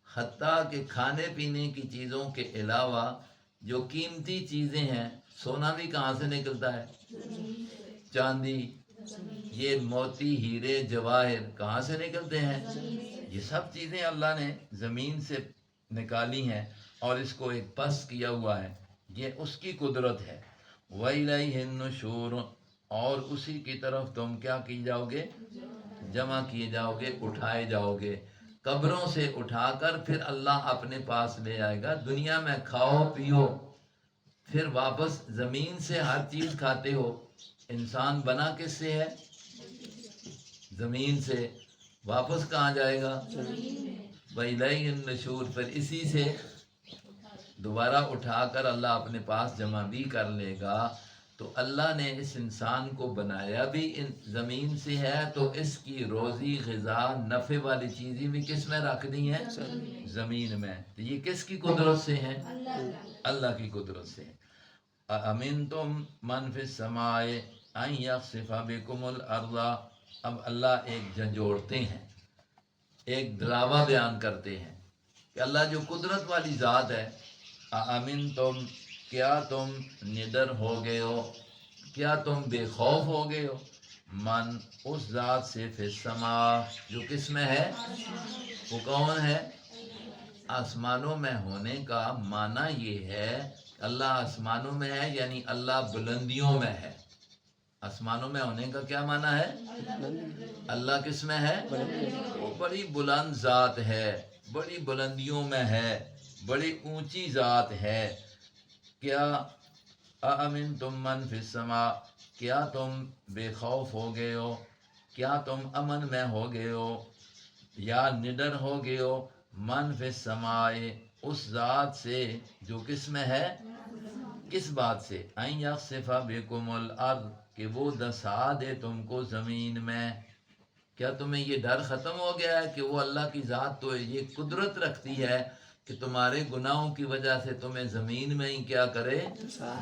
حتیٰ کہ کھانے پینے کی چیزوں کے علاوہ جو قیمتی چیزیں ہیں، سونا بھی کہاں سے نکلتا ہے؟ چاندی، یہ موتی ہیرے جواہر کہاں سے نکلتے ہیں؟ یہ سب چیزیں اللہ نے زمین سے نکالی ہیں اور اس کو ایک پس کیا ہوا ہے، یہ اس کی قدرت ہے۔ وَإِلَيْهِ النُّشُورُ، اور اسی کی طرف تم کیا کی جاؤ گے؟ جمع کیے جاؤ گے، اٹھائے جاؤ گے، قبروں سے اٹھا کر پھر اللہ اپنے پاس لے آئے گا۔ دنیا میں کھاؤ پیو، پھر واپس زمین سے ہر چیز کھاتے ہو۔ انسان بنا کس سے ہے؟ زمین سے، واپس کہاں جائے گا؟ وَإِلَيْهِ النُّشُورُ، پھر اسی سے دوبارہ اٹھا کر اللہ اپنے پاس جمع بھی کر لے گا۔ تو اللہ نے اس انسان کو بنایا بھی زمین سے ہے، تو اس کی روزی غذا نفع والی چیزیں بھی کس میں رکھ دی ہیں؟ زمین میں۔ تو یہ کس کی قدرت سے ہیں؟ اللہ کی قدرت سے۔ أَأَمِنْتُمْ مَنْ فِي السَّمَاءِ أَنْ يَخْسِفَ بِكُمُ الْأَرْضَ، اب اللہ ایک جھنجھوڑتے ہیں، ایک ڈراوا بیان کرتے ہیں کہ اللہ جو قدرت والی ذات ہے، أَأَمِنْتُمْ، کیا تم نڈر ہو گئے ہو، کیا تم بے خوف ہو گئے ہو، من، اس ذات سے، فی السماء، جو کس میں ہے؟ وہ کون ہے؟ آسمانوں میں ہونے کا معنی یہ ہے اللہ آسمانوں میں ہے، یعنی اللہ بلندیوں میں ہے۔ آسمانوں میں ہونے کا کیا معنی ہے؟ اللہ کس میں ہے؟ وہ بڑی بلند ذات ہے، بڑی بلندیوں میں ہے، بڑی اونچی ذات ہے۔ کیا أَأَمِنْتُمْ مَنْ فِي السَّمَاء، کیا تم بے خوف ہو گئے ہو، کیا تم امن میں ہو گئے ہو یا نڈر ہو گئے ہو، من فی السماء، اس ذات سے جو کس میں ہے؟ کس بات سے؟ أَنْ يَخْسِفَ بِكُمُ الْأَرْضَ، کہ وہ دسا دے تم کو زمین میں۔ کیا تمہیں یہ ڈر ختم ہو گیا ہے کہ وہ اللہ کی ذات تو یہ قدرت رکھتی ہے کہ تمہارے گناہوں کی وجہ سے تمہیں زمین میں ہی کیا کرے؟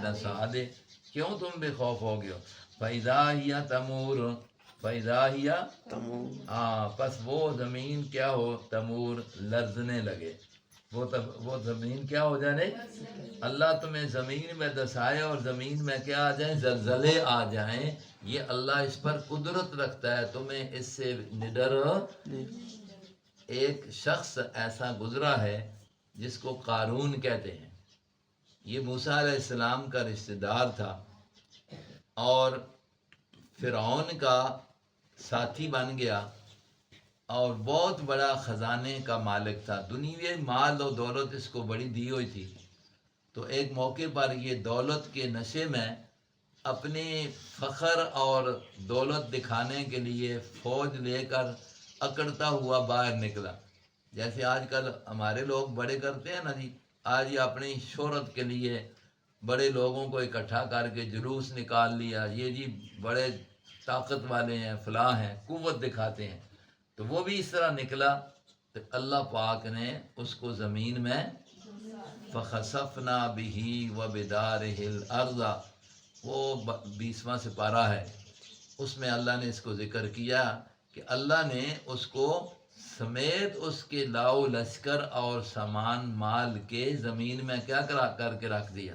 دسا دے۔ کیوں تم بے خوف ہو گئے ہو؟ فَإِذَا هِيَ تَمُورُ، فَإِذَا هِيَ تَمُورُ، پس وہ زمین کیا ہو؟ تمور، لرزنے لگے۔ وہ زمین کیا ہو جائے؟ اللہ تمہیں زمین میں دسائے اور زمین میں کیا آ جائیں؟ زلزلے آ جائیں، یہ اللہ اس پر قدرت رکھتا ہے، تمہیں اس سے نڈر۔ ایک شخص ایسا گزرا ہے جس کو قارون کہتے ہیں، یہ موسیٰ علیہ السلام کا رشتہ دار تھا اور فرعون کا ساتھی بن گیا اور بہت بڑا خزانے کا مالک تھا، دنیاوی مال و دولت اس کو بڑی دی ہوئی تھی۔ تو ایک موقع پر یہ دولت کے نشے میں اپنے فخر اور دولت دکھانے کے لیے فوج لے کر اکڑتا ہوا باہر نکلا، جیسے آج کل ہمارے لوگ بڑے کرتے ہیں نا جی، آج یہ اپنی شہرت کے لیے بڑے لوگوں کو اکٹھا کر کے جلوس نکال لیا، یہ جی بڑے طاقت والے ہیں، فلاں ہیں، قوت دکھاتے ہیں۔ تو وہ بھی اس طرح نکلا، تو اللہ پاک نے اس کو زمین میں فَخَسَفْنَا بِهِ وَبِدَارِهِ الْأَرْضَ، وہ 20واں سپارہ ہے، اس میں اللہ نے اس کو ذکر کیا کہ اللہ نے اس کو سمیت اس کے لاؤ لشکر اور سامان مال کے زمین میں کیا کر کے رکھ دیا،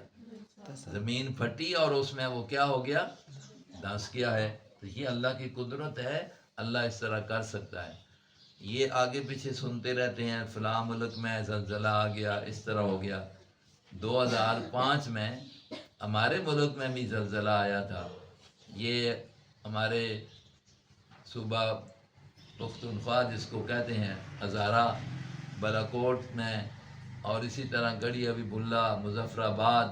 زمین پھٹی اور اس میں وہ کیا ہو گیا؟ دھنس گیا ہے۔ تو یہ اللہ کی قدرت ہے، اللہ اس طرح کر سکتا ہے۔ یہ آگے پیچھے سنتے رہتے ہیں فلاں ملک میں زلزلہ آ گیا، اس طرح ہو گیا۔ 2005 میں ہمارے ملک میں بھی زلزلہ آیا تھا، یہ ہمارے صوبہ پختونخوا جس کو کہتے ہیں ہزارہ بالاکوٹ میں اور اسی طرح گڑھی حبیب اللہ، مظفر آباد،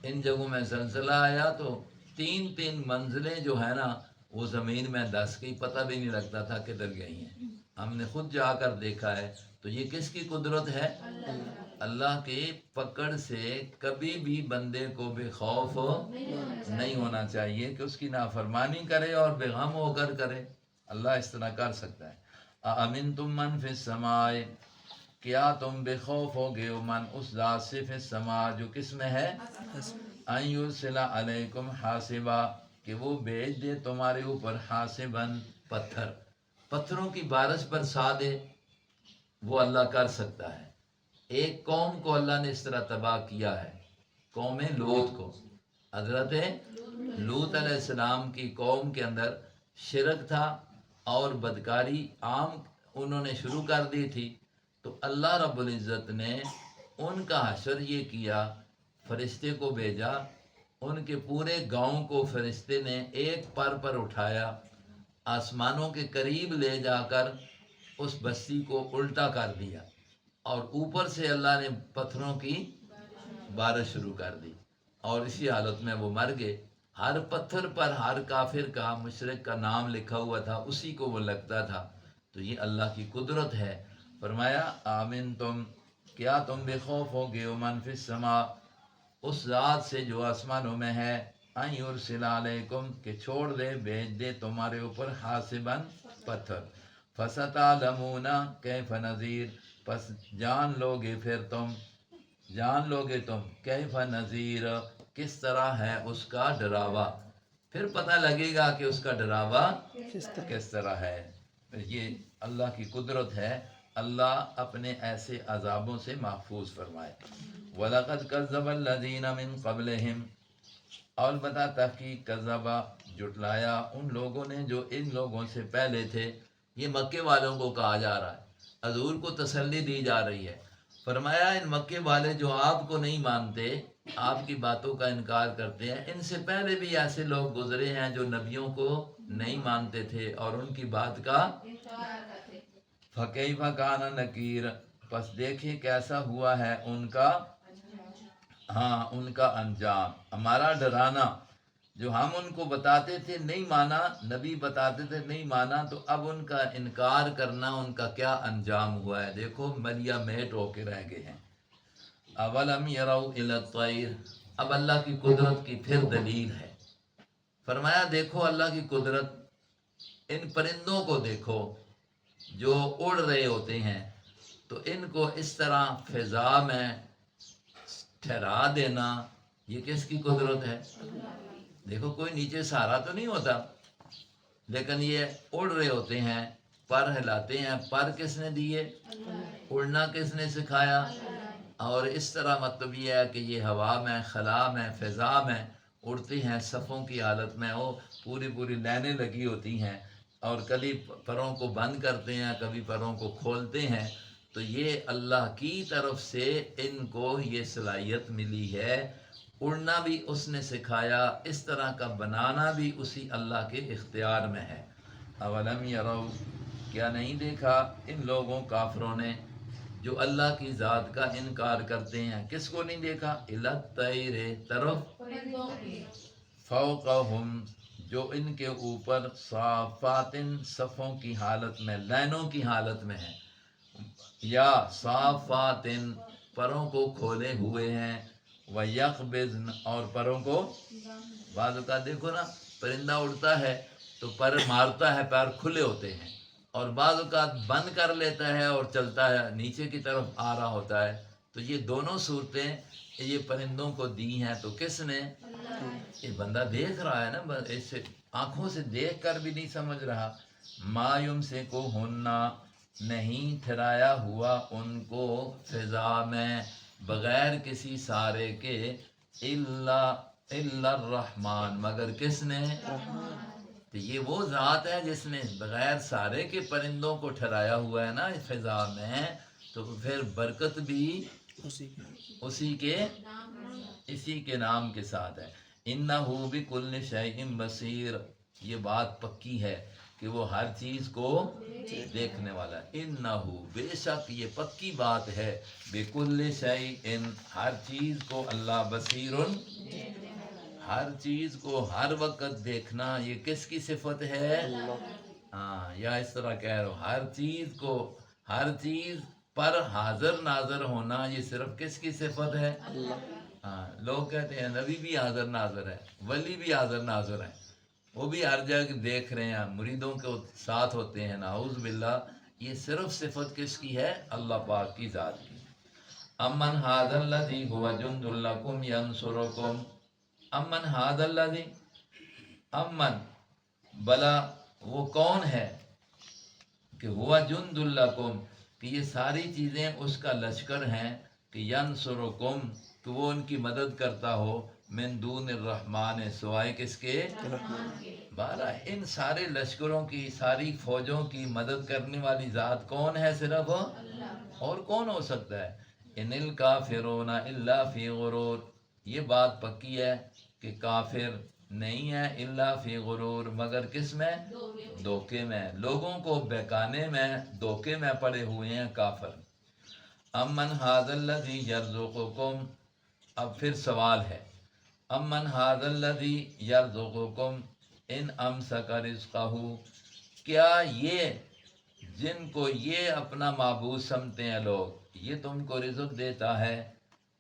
ان جگہوں میں زلزلہ آیا تو 3 منزلیں جو ہے نا وہ زمین میں دھس گئی، پتہ بھی نہیں لگتا تھا کدھر گئی ہیں، ہم نے خود جا کر دیکھا ہے۔ تو یہ کس کی قدرت ہے؟ اللہ کی پکڑ سے کبھی بھی بندے کو بے خوف نہیں ہونا چاہیے کہ اس کی نافرمانی کرے اور بے غم ہو کر کرے، اللہ اس طرح کر سکتا ہے۔ اَأَمِنْتُم مَّن فِي السَّمَاءِ، کیا تم بے خوف ہو گئے من اس ذات سے فی السماء جو کس میں ہے، ان یرسل علیکم حاسبا، کہ وہ بھیج دے تمہارے اوپر حاسباً پتھروں کی بارش برسا دے، وہ اللہ کر سکتا ہے۔ ایک قوم کو اللہ نے اس طرح تباہ کیا ہے، قوم لوط کو۔ حضرت لوط علیہ السلام کی قوم کے اندر شرک تھا اور بدکاری عام انہوں نے شروع کر دی تھی، تو اللہ رب العزت نے ان کا حشر یہ کیا، فرشتے کو بھیجا، ان کے پورے گاؤں کو فرشتے نے ایک پر اٹھایا، آسمانوں کے قریب لے جا کر اس بستی کو الٹا کر دیا، اور اوپر سے اللہ نے پتھروں کی بارش شروع کر دی، اور اسی حالت میں وہ مر گئے۔ ہر پتھر پر ہر کافر کا، مشرک کا نام لکھا ہوا تھا، اسی کو وہ لگتا تھا۔ تو یہ اللہ کی قدرت ہے۔ فرمایا آمین تم، کیا تم بے خوف ہو گئے من فی السماء، اس ذات سے جو آسمانوں میں ہے، ان یرسل علیکم، کہ چھوڑ دے بھیج دے تمہارے اوپر حاسباً پتھر، فستعلمون کیف نذیر، پس جان لوگے تم کیف نذیر، کس طرح ہے اس کا ڈراوا، پھر پتہ لگے گا کہ اس کا ڈراوا کس طرح ہے۔ یہ اللہ کی قدرت ہے، اللہ اپنے ایسے عذابوں سے محفوظ فرمائے۔ وَلَقَدْ كَذَّبَ الَّذِينَ مِن قَبْلِهِمْ، اور بتا تحقیق کذبا، جھٹلایا ان لوگوں نے جو ان لوگوں سے پہلے تھے۔ یہ مکے والوں کو کہا جا رہا ہے، حضور کو تسلی دی جا رہی ہے۔ فرمایا ان مکے والے جو آپ کو نہیں مانتے، آپ کی باتوں کا انکار کرتے ہیں، ان سے پہلے بھی ایسے لوگ گزرے ہیں جو نبیوں کو نہیں مانتے تھے اور ان کی بات کا فَكَيْفَ كَانَ نَكِيرٌ، پس دیکھیں کیسا ہوا ہے ان کا انجام، ہمارا ڈرانا جو ہم ان کو بتاتے تھے نہیں مانا، نبی بتاتے تھے نہیں مانا، تو اب ان کا انکار کرنا ان کا کیا انجام ہوا ہے، دیکھو ملیا میٹ ہو کے رہ گئے ہیں۔ اولم یروا الی الطیر، اب اللہ کی قدرت کی پھر دلیل ہے۔ فرمایا دیکھو اللہ کی قدرت، ان پرندوں کو دیکھو جو اڑ رہے ہوتے ہیں، تو ان کو اس طرح فضا میں ٹھہرا دینا، یہ کس کی قدرت ہے؟ دیکھو کوئی نیچے سہارا تو نہیں ہوتا، لیکن یہ اڑ رہے ہوتے ہیں، پر ہلاتے ہیں، پر کس نے دیے؟ اڑنا کس نے سکھایا؟ اور اس طرح مطلب یہ ہے کہ یہ ہوا میں، خلا میں، فضا میں اڑتے ہیں، صفوں کی حالت میں، وہ پوری لائنیں لگی ہوتی ہیں، اور کبھی پروں کو بند کرتے ہیں، کبھی پروں کو کھولتے ہیں۔ تو یہ اللہ کی طرف سے ان کو یہ صلاحیت ملی ہے، اڑنا بھی اس نے سکھایا، اس طرح کا بنانا بھی اسی اللہ کے اختیار میں ہے۔ اولم یروا، کیا نہیں دیکھا ان لوگوں کافروں نے جو اللہ کی ذات کا انکار کرتے ہیں، کس کو نہیں دیکھا؟ الی الطیر، طرف فوقہم، جو ان کے اوپر، صافات، صفوں کی حالت میں، لائنوں کی حالت میں ہے، یا صافات، پروں کو کھولے ہوئے ہیں، وَيَقْبِضْنَ، اور پروں کو بعض اوقات دیکھو نا پرندہ اڑتا ہے تو پر مارتا ہے، پیر کھلے ہوتے ہیں، اور بعض اوقات بند کر لیتا ہے اور چلتا ہے، نیچے کی طرف آ رہا ہوتا ہے۔ تو یہ دونوں صورتیں یہ پرندوں کو دی ہیں، تو کس نے؟ یہ بندہ دیکھ رہا ہے نا، اس آنکھوں سے دیکھ کر بھی نہیں سمجھ رہا۔ ما یمسکہن، نہیں ٹھہرایا ہوا ان کو فضا میں بغیر کسی سارے کے، الا الرحمن، مگر کس نے؟ تو یہ وہ ذات ہے جس نے بغیر سارے کے پرندوں کو ٹھہرایا ہوا ہے نا فضا میں، تو پھر برکت بھی اسی کے نام کے ساتھ ہے۔ انہ بکل شیء بصیر، یہ بات پکی ہے کہ وہ ہر چیز کو دیکھنے والا ہے۔ انہو بے شک یہ پکی بات ہے، بکل شیء ہر چیز کو اللہ بصیر ہر چیز کو ہر وقت دیکھنا، یہ کس کی صفت ہے؟ ہاں، یا اس طرح کہہ رہا ہوں ہر چیز کو ہر چیز پر حاضر ناظر ہونا، یہ صرف کس کی صفت ہے؟ ہاں، لوگ کہتے ہیں نبی بھی حاضر ناظر ہے، ولی بھی حاضر ناظر ہے، وہ بھی ہر جگہ دیکھ رہے ہیں، مریدوں کے ساتھ ہوتے ہیں، نعوذ باللہ۔ یہ صرف صفت کس کی ہے؟ اللہ پاک کی ذات کی۔ امن ھذا الذی ھو جند لکم ینصرکم، امن ھذا الذی، امن بلا وہ کون ہے کہ ہوا جند لکم کہ یہ ساری چیزیں اس کا لشکر ہیں، کہ ینصرکم کہ وہ ان کی مدد کرتا ہو، من دون الرحمن سوائے کس کے؟ بارہ ان سارے لشکروں کی ساری فوجوں کی مدد کرنے والی ذات کون ہے؟ صرف اور کون ہو سکتا ہے؟ ان الکافرون الا فی غرور، یہ بات پکی ہے کہ کافر نہیں ہے الا فی غرور مگر کس میں؟ دھوکے میں، لوگوں کو بہکانے میں، دھوکے میں پڑے ہوئے ہیں کافر۔ امن ھذا الذی یرزقکم، اب پھر سوال ہے، امن ھذا الذی یرزقکم ان امسک رزقہ، کیا یہ جن کو یہ اپنا معبود سمجھتے ہیں لوگ، یہ تم کو رزق دیتا ہے،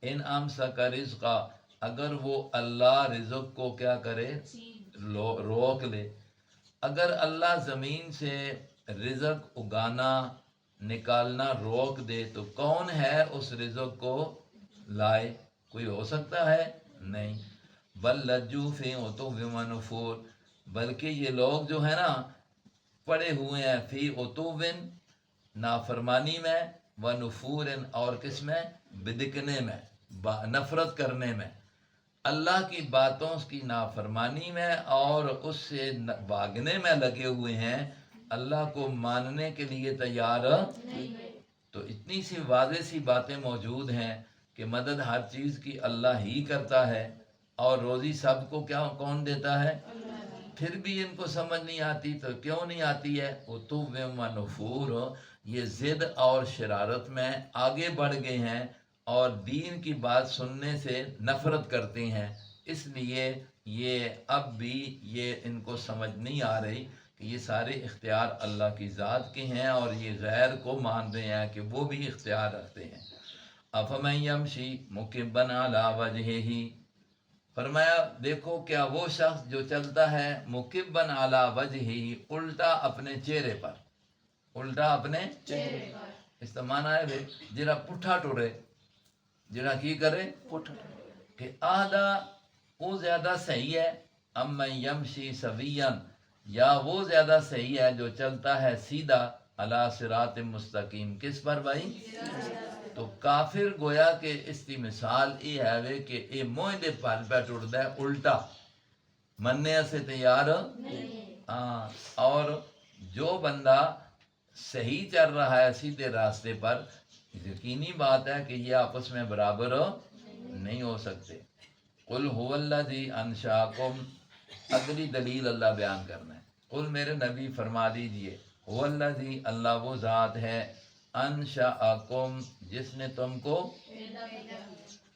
ان امسک رزقہ اگر وہ اللہ رزق کو کیا کرے؟ روک لے۔ اگر اللہ زمین سے رزق اگانا نکالنا روک دے تو کون ہے اس رزق کو لائے؟ کوئی ہو سکتا ہے؟ نہیں۔ بل لجو فی عتو و نفور، بلکہ یہ لوگ جو ہے نا پڑے ہوئے ہیں فی عتو نافرمانی میں، و نفور اور کس میں؟ بدکنے میں، نفرت کرنے میں، اللہ کی باتوں کی نافرمانی میں اور اس سے بھاگنے میں لگے ہوئے ہیں، اللہ کو ماننے کے لیے تیار تو اتنی سی واضح سی باتیں موجود ہیں کہ مدد ہر چیز کی اللہ ہی کرتا ہے، اور روزی سب کو کیا کون دیتا ہے؟ پھر بھی ان کو سمجھ نہیں آتی، تو کیوں نہیں آتی ہے؟ عتو و نفور، یہ ضد اور شرارت میں آگے بڑھ گئے ہیں اور دین کی بات سننے سے نفرت کرتے ہیں، اس لیے یہ اب بھی یہ ان کو سمجھ نہیں آ رہی کہ یہ سارے اختیار اللہ کی ذات کے ہیں، اور یہ غیر کو مان رہے ہیں کہ وہ بھی اختیار رکھتے ہیں۔ افمن یمشی مکبا علی وجہہ، فرمایا دیکھو کیا وہ شخص جو چلتا ہے مکبا علی وجہہ الٹا اپنے چہرے پر، الٹا اپنے چہرے پر، اس کا معنی ہے جڑا پٹھا ٹرے، جڑا کی کرے کہ آدھا وہ زیادہ صحیح ہے، امن یمشی سویا، یا وہ زیادہ صحیح ہے جو چلتا ہے سیدھا، علی صراط مستقیم، کس پر بھائی؟ تو کافر گویا کہ اس کی مثال یہ ہے وے کہ یہ موہ دے پل پہ ٹردا ہے الٹا، مننے سے تیار ہاں، اور جو بندہ صحیح چل رہا ہے سیدھے راستے پر، یقینی بات ہے کہ یہ آپس میں برابر نہیں ہو سکتے۔ قل هو الذی انشاکم، اگلی دلیل اللہ بیان کرنا ہے، قل میرے نبی فرما دیجئے، هو الذی اللہ وہ ذات ہے، انشاکم جس نے تم کو،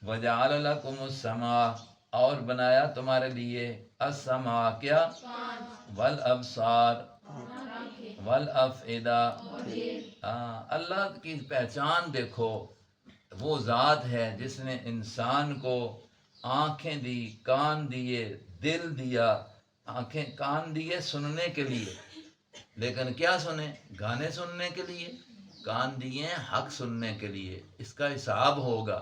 وجعل لکم السماع اور بنایا تمہارے لیے، السماع کیا؟ والابصار والافئدہ، اللہ کی پہچان دیکھو، وہ ذات ہے جس نے انسان کو آنکھیں دی، کان دیے، دل دیا، آنکھیں کان دیے سننے کے لیے، لیکن کیا سنیں؟ گانے سننے کے لیے، کان دیے حق سننے کے لیے، اس کا حساب ہوگا،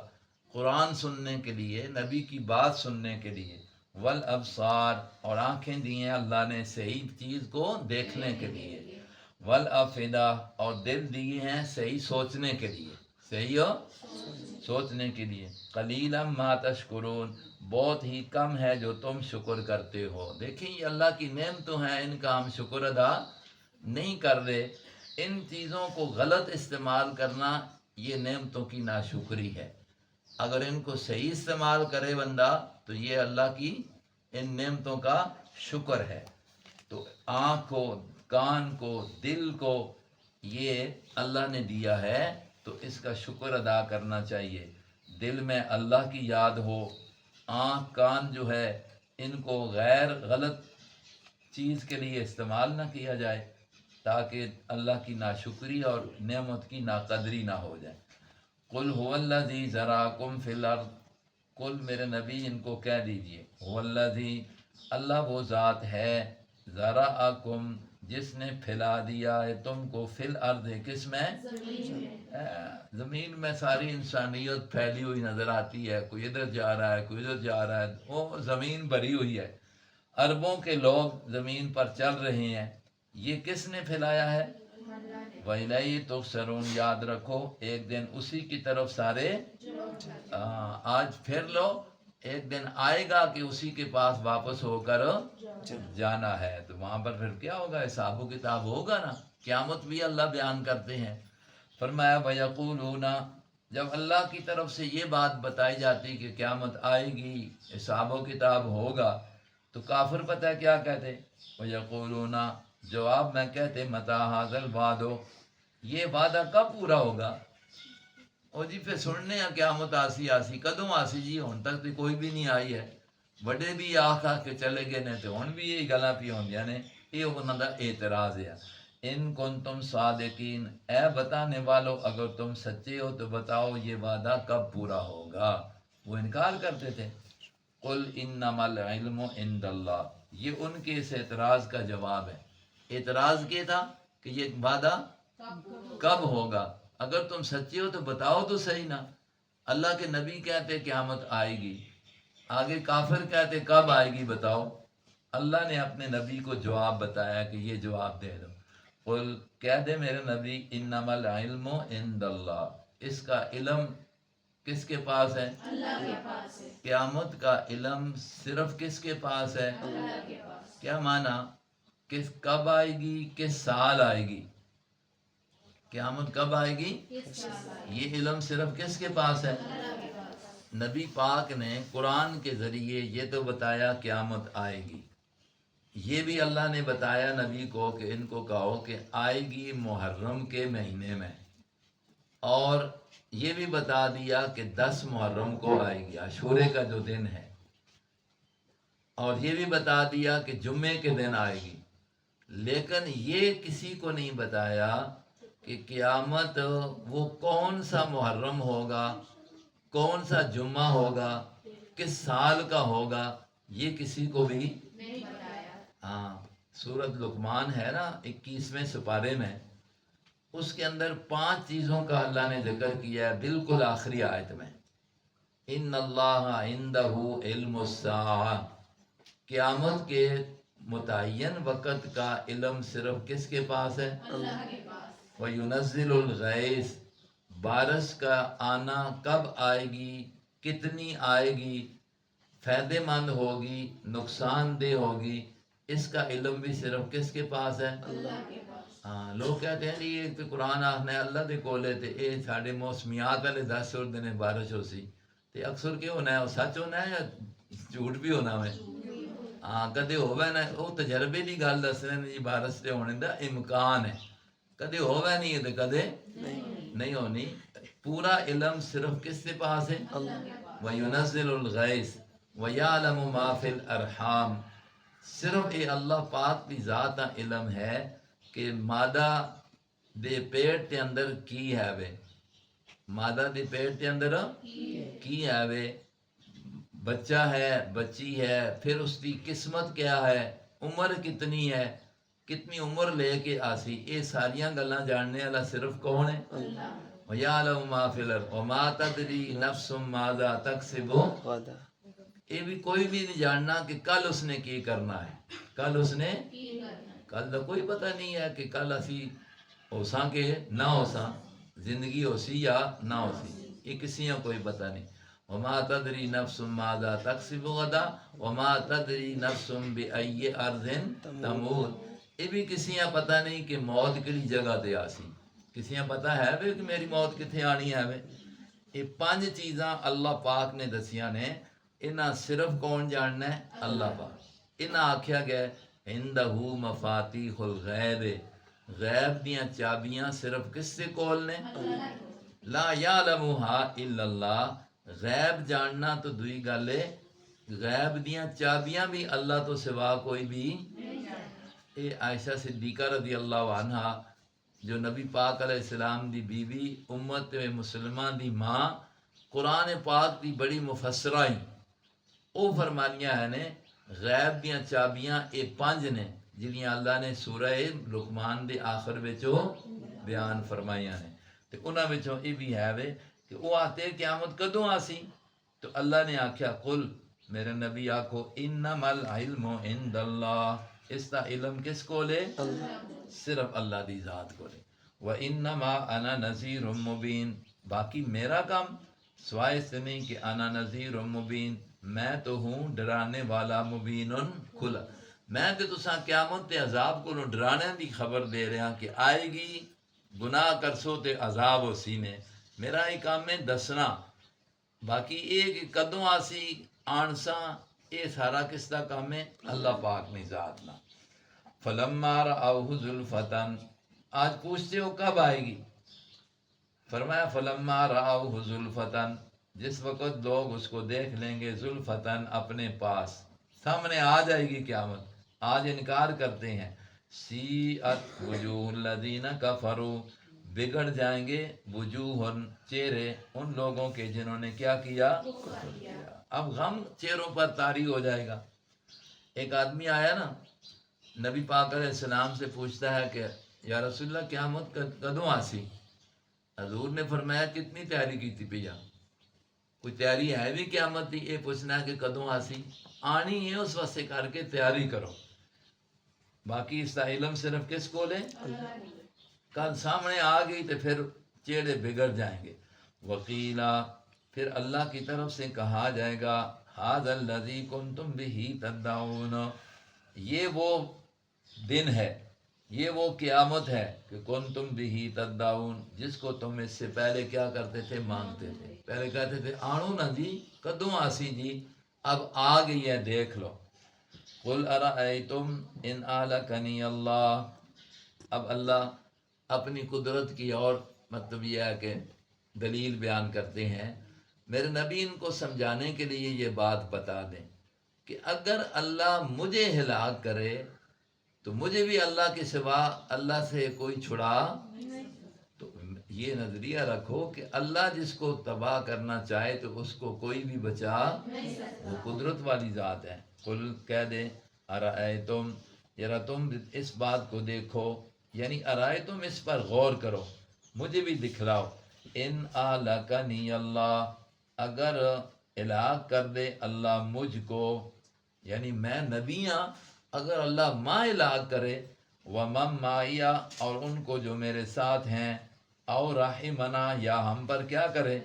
قرآن سننے کے لیے، نبی کی بات سننے کے لیے، والابصار اور آنکھیں دی ہیں اللہ نے صحیح چیز کو دیکھنے کے لیے، والافئدہ اور دل دیے ہیں صحیح سوچنے کے لیے، صحیح ہو سوچنے کے لیے، قلیلا ما تشکرون بہت ہی کم ہے جو تم شکر کرتے ہو۔ دیکھیں یہ اللہ کی نعمتوں ہیں، ان کا ہم شکر ادا نہیں کر رہے، ان چیزوں کو غلط استعمال کرنا یہ نعمتوں کی ناشکری ہے، اگر ان کو صحیح استعمال کرے بندہ تو یہ اللہ کی ان نعمتوں کا شکر ہے۔ تو آنکھ کو کان کو، دل کو یہ اللہ نے دیا ہے تو اس کا شکر ادا کرنا چاہیے. دل میں اللہ کی یاد ہو، آنکھ کان جو ہے ان کو غیر غلط چیز کے لیے استعمال نہ کیا جائے تاکہ اللہ کی ناشکری اور نعمت کی ناقدری نہ ہو جائے. قل هو الذی ذراکم فی الارض، قل میرے نبی ان کو کہہ دیجئے، هو الذی، اللہ وہ ذات ہے، ذراکم جس نے پھیلا دیا ہے تم کو، فی الارض کس میں، زمین میں ساری انسانیت پھیلی ہوئی نظر آتی ہے، کوئی ادھر جا رہا ہے کوئی ادھر جا رہا ہے، وہ زمین بھری ہوئی ہے، اربوں کے لوگ زمین پر چل رہے ہیں، یہ کس نے پھیلایا ہے؟ وَإِلَيْهِ تُحْشَرُونَ، یاد رکھو ایک دن اسی کی طرف سارے، آج پھر لو، ایک دن آئے گا کہ اسی کے پاس واپس ہو کر جانا ہے، تو وہاں پر پھر کیا ہوگا؟ حساب و کتاب ہوگا نا. قیامت بھی اللہ بیان کرتے ہیں. فرمایا وَيَقُولُونَ، جب اللہ کی طرف سے یہ بات بتائی جاتی کہ قیامت آئے گی، حساب و کتاب ہوگا، تو کافر پتہ ہے کیا کہتے؟ وَيَقُولُونَ، جواب میں کہتے مَتَىٰ هَٰذَا الْوَعْدُ، یہ وعدہ کب پورا ہوگا؟ اور جی پھر سننے ہیں قیامت آسی آسی، کدوں آسی جی؟ ہن تک تو کوئی بھی نہیں آئی ہے، بڑے بھی آخ آخ کے چلے گئے نے، تو ہن بھی یہی گلاں پی ہوندیاں نے. یہ انہاں دا اعتراض ہے. ان کنتم صادقین، اے بتانے والو اگر تم سچے ہو تو بتاؤ یہ وعدہ کب پورا ہوگا. وہ انکار کرتے تھے. قل انما العلم عند اللہ، یہ ان کے اس اعتراض کا جواب ہے. اعتراض کیا تھا کہ یہ وعدہ کب ہوگا، اگر تم سچے ہو تو بتاؤ تو صحیح نا. اللہ کے نبی کہتے قیامت آئے گی، آگے کافر کہتے کب آئے گی بتاؤ. اللہ نے اپنے نبی کو جواب بتایا کہ یہ جواب دے دو. قل، کہہ دے میرے نبی، انما العلم عند اللہ، اس کا علم کس کے پاس ہے؟ اللہ کے پاس ہے. قیامت کا علم صرف کس کے پاس ہے؟ اللہ کے پاس. کیا معنی؟ کس کب آئے گی، کس سال آئے گی؟ قیامت کب آئے گی، یہ علم صرف کس کے پاس ہے؟ اللہ کے پاس. نبی پاک نے قرآن کے ذریعے یہ تو بتایا قیامت آئے گی، یہ بھی اللہ نے بتایا نبی کو کہ ان کو کہو کہ آئے گی محرم کے مہینے میں، اور یہ بھی بتا دیا کہ 10 محرم کو آئے گی، عاشورے کا جو دن ہے، اور یہ بھی بتا دیا کہ جمعے کے دن آئے گی. لیکن یہ کسی کو نہیں بتایا کہ قیامت وہ کون سا محرم ہوگا، کون سا جمعہ ہوگا، کس سال کا ہوگا، یہ کسی کو بھی نہیں بتایا. ہاں، سورۃ لقمان ہے نا 21ویں سپارے میں، اس کے اندر 5 چیزوں کا اللہ نے ذکر کیا ہے بالکل آخری آیت میں. ان اللہ عندہ علم الساعہ، قیامت کے متعین وقت کا علم صرف کس کے پاس ہے؟ اللہ کے پاس. وَيُنَزِّلُ الْغَيْثَ، بارش کا آنا کب آئے گی، کتنی آئے گی، فائدہ مند ہوگی، نقصان دہ ہوگی، اس کا علم بھی صرف کس کے پاس ہے؟ اللہ کے پاس. ہاں، لوگ کہتے ہیں یہ تو قرآن آخنا ہے اللہ دے کولے تے اے ساڑے موسمیات والے 10 دن بارش ہو سی، تے اکثر کیوں ہونا ہے؟ وہ سچ ہونا ہے یا جھوٹ بھی ہونا ہے؟ ہاں، کدے ہوئے نا، وہ تجربے کی گل دس رہے ہیں جی بارش سے ہونے دا امکان ہے، کدے ہوئے نہیں ہے تو کدے نہیں ہونی. پورا علم صرف کس کے پاس ہے؟ وَيُنَزِّلُ الْغَيْثَ وَيَعْلَمُ مَا فِي الْأَرْحَامِ، صرف یہ اللہ پاک کی ذات کا علم ہے کہ مادہ دے پیٹ کے اندر کی ہے وے، مادہ دے پیٹ کے اندر کی ہے وے، بچہ ہے بچی ہے، پھر اس کی قسمت کیا ہے، عمر کتنی ہے، کتنی عمر لے کے آسی، یہ ساریاں گلاں جاننے والا صرف کون ہے؟ اللہ. وَيَعْلَمُ مَا فِي الْأَرْضِ وَمَا تَدْرِي نَفْسٌ مَاذَا تَكْسِبُ غَدًا، یہ بھی کوئی بھی نہیں جاننا کہ کل اس نے کی کرنا ہے، کل اس نے کل کا کوئی پتہ نہیں ہے کہ کل اسی ہو ساں کہ نہ ہو ساں، زندگی ہو سی یا نہ ہو سی، یہ کسی کا کوئی پتہ نہیں. وَمَا تَدْرِي نَفْسٌ مَاذَا تَكْسِبُ غَدًا وَمَا تَدْرِي نَفْسٌ بِأَيِّ أَرْضٍ تَمُوتُ، یہ بھی کسی کا پتہ نہیں کہ موت کہڑی جگہ تے آسی، کسی کا پتہ ہے بھی کہ میری موت کتنے آنی ہے وے. یہ 5 چیزاں اللہ پاک نے دسیاں نے، انہاں صرف کون جاننا ہے؟ اللہ پاک. انہاں آکھیا گیا عندہو مفاتیح الغیب، غیب دیاں چابیاں صرف کس سے کول نے؟ لا یعلمھا الا اللہ، غیب جاننا تو دوئی گل ہے، غیب دیاں چابیاں بھی اللہ تو سوا کوئی بھی۔ اے عائشہ صدیقہ رضی اللہ عنہا جو نبی پاک علیہ السلام دی بیوی، امت مسلمہ دی ماں، قرآن پاک دی بڑی مفسرہ ہی، او فرمانیاں ہے نے غیب دیاں چابیاں اے 5 نے جنیاں اللہ نے سورہ لقمان دے آخر وچوں بیان فرمائیاں نے، تے انہاں وچوں یہ بھی ہے وے کہ وہ آتے قیامت کدوں آسی؟ تو اللہ نے آکھیا قل، میرے نبی آکھو انما العلم عند اللہ، اس دا علم کس کو لے؟ صرف اللہ دی ذات کو لے۔ وَإِنَّمَا أَنَا نَذِيرٌ مُبِينٌ، باقی میرا کام سوائے اس نہیں کہ انا نذیر مبین، میں تو ہوں ڈرانے والا، مبین کھلا، میں تے تساں قیامت تے عذاب کو ڈرانے دی خبر دے رہا کہ آئے گی، گناہ کرسو تے عذاب ہو سینے، میرا ہی کام ہے دسنا، باقی یہ کہ کدوں آسی آنسا یہ سارا کس دا کام ہے؟ اللہ پاک نے ذات نہ۔ فلما رأوہ زلفتن، آج پوچھتے ہو کب آئے گی؟ فرمایا فلما رأوہ زلفتن، جس وقت لوگ اس کو دیکھ لیں گے زلفتن اپنے پاس، سامنے آ جائے گی قیامت، آج انکار کرتے ہیں، سیئت وجوہ الذین کفروا، بگڑ جائیں گے وجوہ چہرے ان لوگوں کے جنہوں نے کیا کیا؟ اب غم چہروں پر طاری ہو جائے گا۔ ایک آدمی آیا نا نبی پاک علیہ السلام سے پوچھتا ہے کہ یا رسول اللہ قیامت کدوں آسی؟ حضور نے فرمایا کتنی تیاری کی تھی پیا؟ کوئی تیاری ہے بھی قیامت دی؟ یہ پوچھنا ہے کہ کدوں آسی، آنی ہے اس واسطے کر کے تیاری کرو، باقی اس کا علم صرف کس کو لے؟ کل سامنے آ گئی تو پھر چہرے بگڑ جائیں گے۔ وقیلا، پھر اللہ کی طرف سے کہا جائے گا ھذا الذی کنتم بہ تدعون، یہ وہ دن ہے، یہ وہ قیامت ہے کہ کنتم بہ تدعون، جس کو تم اس سے پہلے کیا کرتے تھے؟ مانگتے تھے، پہلے کہتے تھے آنو نا جی، کدوں آسی جی، اب آ گئی ہے دیکھ لو۔ قل ارأیتم ان اہلکنی اللہ، اب اللہ اپنی قدرت کی اور مطلب یہ ہے کہ دلیل بیان کرتے ہیں، میرے نبی ان کو سمجھانے کے لیے یہ بات بتا دیں کہ اگر اللہ مجھے ہلاک کرے تو مجھے بھی اللہ کے سوا اللہ سے کوئی چھڑا، تو یہ نظریہ رکھو کہ اللہ جس کو تباہ کرنا چاہے تو اس کو کوئی بھی بچا، وہ قدرت والی ذات ہے۔ قل کہہ دے ارائیتم، ذرا تم اس بات کو دیکھو، یعنی ارائیتم اس پر غور کرو، مجھے بھی دکھلاؤ، ان اہلکنی اللہ، اگر ہلاک کر دے اللہ مجھ کو، یعنی میں نبی ہاں، اگر اللہ ماں ہلاک کرے، ومن معیا، اور ان کو جو میرے ساتھ ہیں، اور رحمنا، یا ہم پر کیا کرے،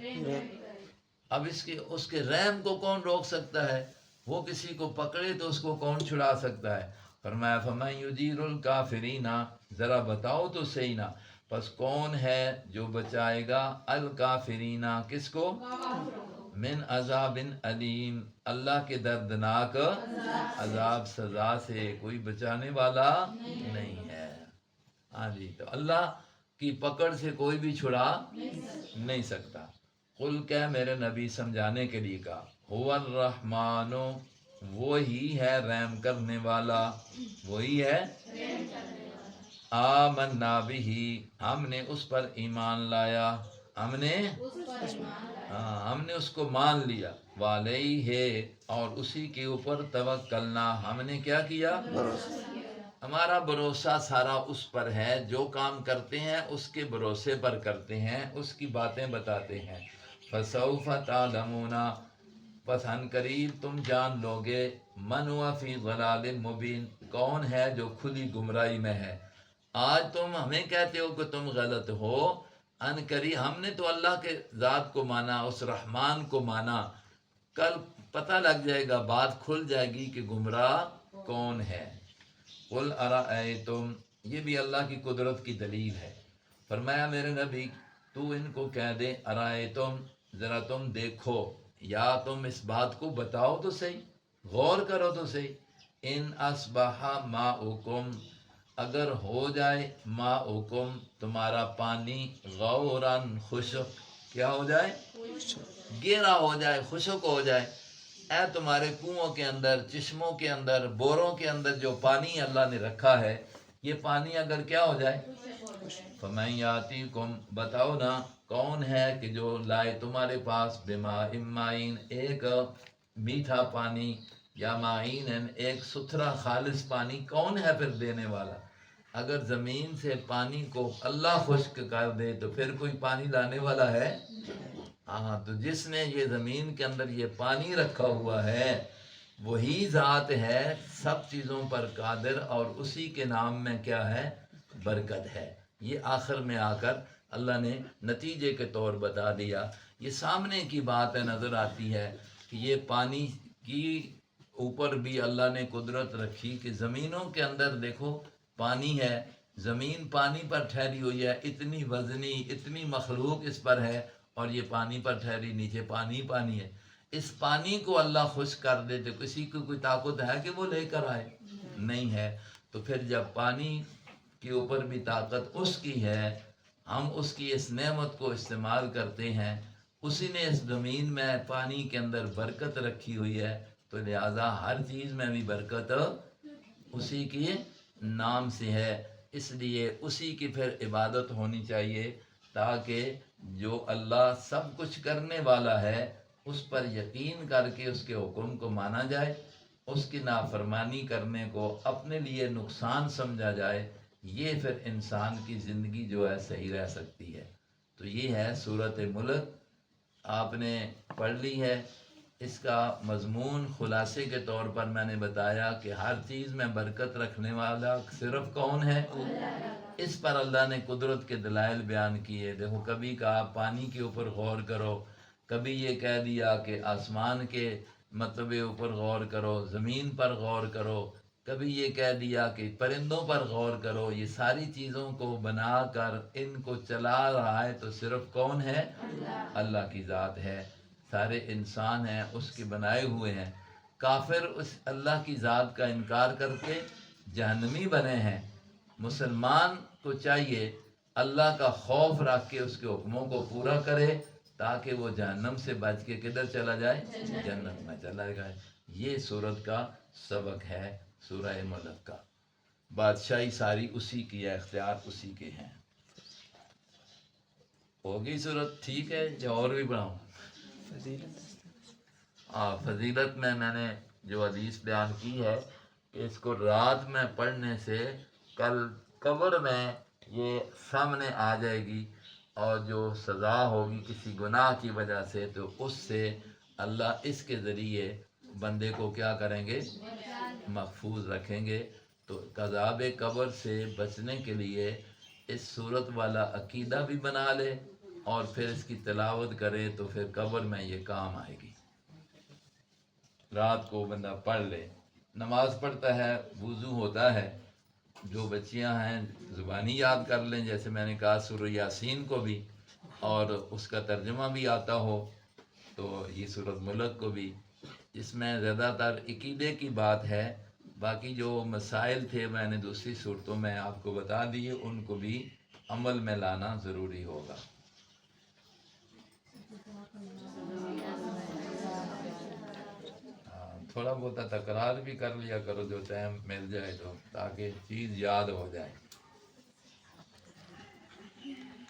اب اس کے رحم کو کون روک سکتا ہے؟ وہ کسی کو پکڑے تو اس کو کون چھڑا سکتا ہے؟ فرمایا فمن یجیر الکافرین، ذرا بتاؤ تو صحیح نا، پس کون ہے جو بچائے گا الکافرین، کس کو؟ من عذاب علیم، اللہ کے دردناک عذاب سزا سے کوئی بچانے والا نہیں ہے۔ ہاں جی، تو اللہ کی پکڑ سے کوئی بھی چھڑا نہیں سکتا۔ قل کہ میرے نبی سمجھانے کے لیے کہا هو الرحمن، وہی ہے رحم کرنے والا، وہی ہے آمنا بہ، ہم نے اس پر ایمان لایا، ہم نے اس کو مان لیا، وعلیہ، اور اسی کے اوپر توکلنا، ہم نے کیا کیا؟ ہمارا بھروسہ سارا اس پر ہے، جو کام کرتے ہیں اس کے بھروسے پر کرتے ہیں، اس کی باتیں بتاتے ہیں۔ فسوف تعلمون، پس ان قریب تم جان لوگے، من ہوا فی ضلال مبین، کون ہے جو کھلی گمراہی میں ہے۔ آج تم ہمیں کہتے ہو کہ تم غلط ہو، ان قریب ہم نے تو اللہ کے ذات کو مانا، اس رحمان کو مانا، کل پتہ لگ جائے گا، بات کھل جائے گی کہ گمراہ کون ہے۔ قل ارائیتم، یہ بھی اللہ کی قدرت کی دلیل ہے۔ فرمایا میرے نبی تو ان کو کہہ دے ارائیتم، ذرا تم دیکھو، یا تم اس بات کو بتاؤ تو صحیح، غور کرو تو صحیح، ان اصبح ماؤکم، اگر ہو جائے ماؤکم تمہارا پانی، غورن خشک، کیا ہو جائے؟ گیرا ہو جائے، خشک ہو جائے، اے تمہارے کنووں کے اندر، چشموں کے اندر، بوروں کے اندر جو پانی اللہ نے رکھا ہے، یہ پانی اگر کیا ہو جائے، فَمَن یَأْتِیکُم، بتاؤ نا کون ہے کہ جو لائے تمہارے پاس، بِمَاءٍ مَّعِین، ایک میٹھا پانی، یا معین ایک ستھرا خالص پانی، کون ہے پھر دینے والا؟ اگر زمین سے پانی کو اللہ خشک کر دے تو پھر کوئی پانی لانے والا ہے؟ ہاں، تو جس نے یہ زمین کے اندر یہ پانی رکھا ہوا ہے وہی ذات ہے سب چیزوں پر قادر، اور اسی کے نام میں کیا ہے؟ برکت ہے۔ یہ آخر میں آ کر اللہ نے نتیجے کے طور بتا دیا۔ یہ سامنے کی بات ہے، نظر آتی ہے کہ یہ پانی کی اوپر بھی اللہ نے قدرت رکھی کہ زمینوں کے اندر دیکھو پانی ہے، زمین پانی پر ٹھہری ہوئی ہے، اتنی وزنی، اتنی مخلوق اس پر ہے، اور یہ پانی پر ٹھہری، نیچے پانی پانی ہے۔ اس پانی کو اللہ خشک کر دے تو کسی کو کوئی طاقت ہے کہ وہ لے کر آئے؟ نہیں ہے۔ تو پھر جب پانی کے اوپر بھی طاقت اس کی ہے، ہم اس کی اس نعمت کو استعمال کرتے ہیں، اسی نے اس زمین میں پانی کے اندر برکت رکھی ہوئی ہے، تو لہٰذا ہر چیز میں بھی برکت اسی کے نام سے ہے، اس لیے اسی کی پھر عبادت ہونی چاہیے، تاکہ جو اللہ سب کچھ کرنے والا ہے اس پر یقین کر کے اس کے حکم کو مانا جائے، اس کی نافرمانی کرنے کو اپنے لیے نقصان سمجھا جائے، یہ پھر انسان کی زندگی جو ہے صحیح رہ سکتی ہے۔ تو یہ ہے سورۃ ملک، آپ نے پڑھ لی ہے۔ اس کا مضمون خلاصے کے طور پر میں نے بتایا کہ ہر چیز میں برکت رکھنے والا صرف کون ہے؟ اس پر اللہ نے قدرت کے دلائل بیان کیے۔ دیکھو کبھی کہا پانی کے اوپر غور کرو، کبھی یہ کہہ دیا کہ آسمان کے مطلب اوپر غور کرو، زمین پر غور کرو، کبھی یہ کہہ دیا کہ پرندوں پر غور کرو۔ یہ ساری چیزوں کو بنا کر ان کو چلا رہا ہے تو صرف کون ہے؟ اللہ کی ذات ہے۔ سارے انسان ہیں اس کے بنائے ہوئے ہیں۔ کافر اس اللہ کی ذات کا انکار کر کے جہنمی بنے ہیں۔ مسلمان کو چاہیے اللہ کا خوف رکھ کے اس کے حکموں کو پورا کرے، تاکہ وہ جہنم سے بچ کے کدھر چلا جائے؟ جنت میں چلا جائے۔ یہ سورت کا سبق ہے، سورہ ملک کا۔ بادشاہی ساری اسی کی ہے، اختیار اسی کے ہیں۔ ہوگی صورت ٹھیک ہے یا اور بھی بڑھاؤں؟ فضیلت میں نے جو حدیث بیان کی ہے کہ اس کو رات میں پڑھنے سے کل قبر میں یہ سامنے آ جائے گی، اور جو سزا ہوگی کسی گناہ کی وجہ سے تو اس سے اللہ اس کے ذریعے بندے کو کیا کریں گے؟ محفوظ رکھیں گے۔ تو عذاب قبر سے بچنے کے لیے اس صورت والا عقیدہ بھی بنا لے، اور پھر اس کی تلاوت کرے تو پھر قبر میں یہ کام آئے گی۔ رات کو بندہ پڑھ لے، نماز پڑھتا ہے، وضو ہوتا ہے، جو بچیاں ہیں زبانی یاد کر لیں، جیسے میں نے کہا سورہ یاسین کو بھی، اور اس کا ترجمہ بھی آتا ہو تو یہ سورۃ ملک کو بھی۔ اس میں زیادہ تر عقیدے کی بات ہے، باقی جو مسائل تھے میں نے دوسری صورتوں میں آپ کو بتا دیے، ان کو بھی عمل میں لانا ضروری ہوگا۔ تھوڑا بہت تکرار بھی کر لیا کرو جو ٹائم مل جائے تو، تاکہ چیز یاد ہو جائے۔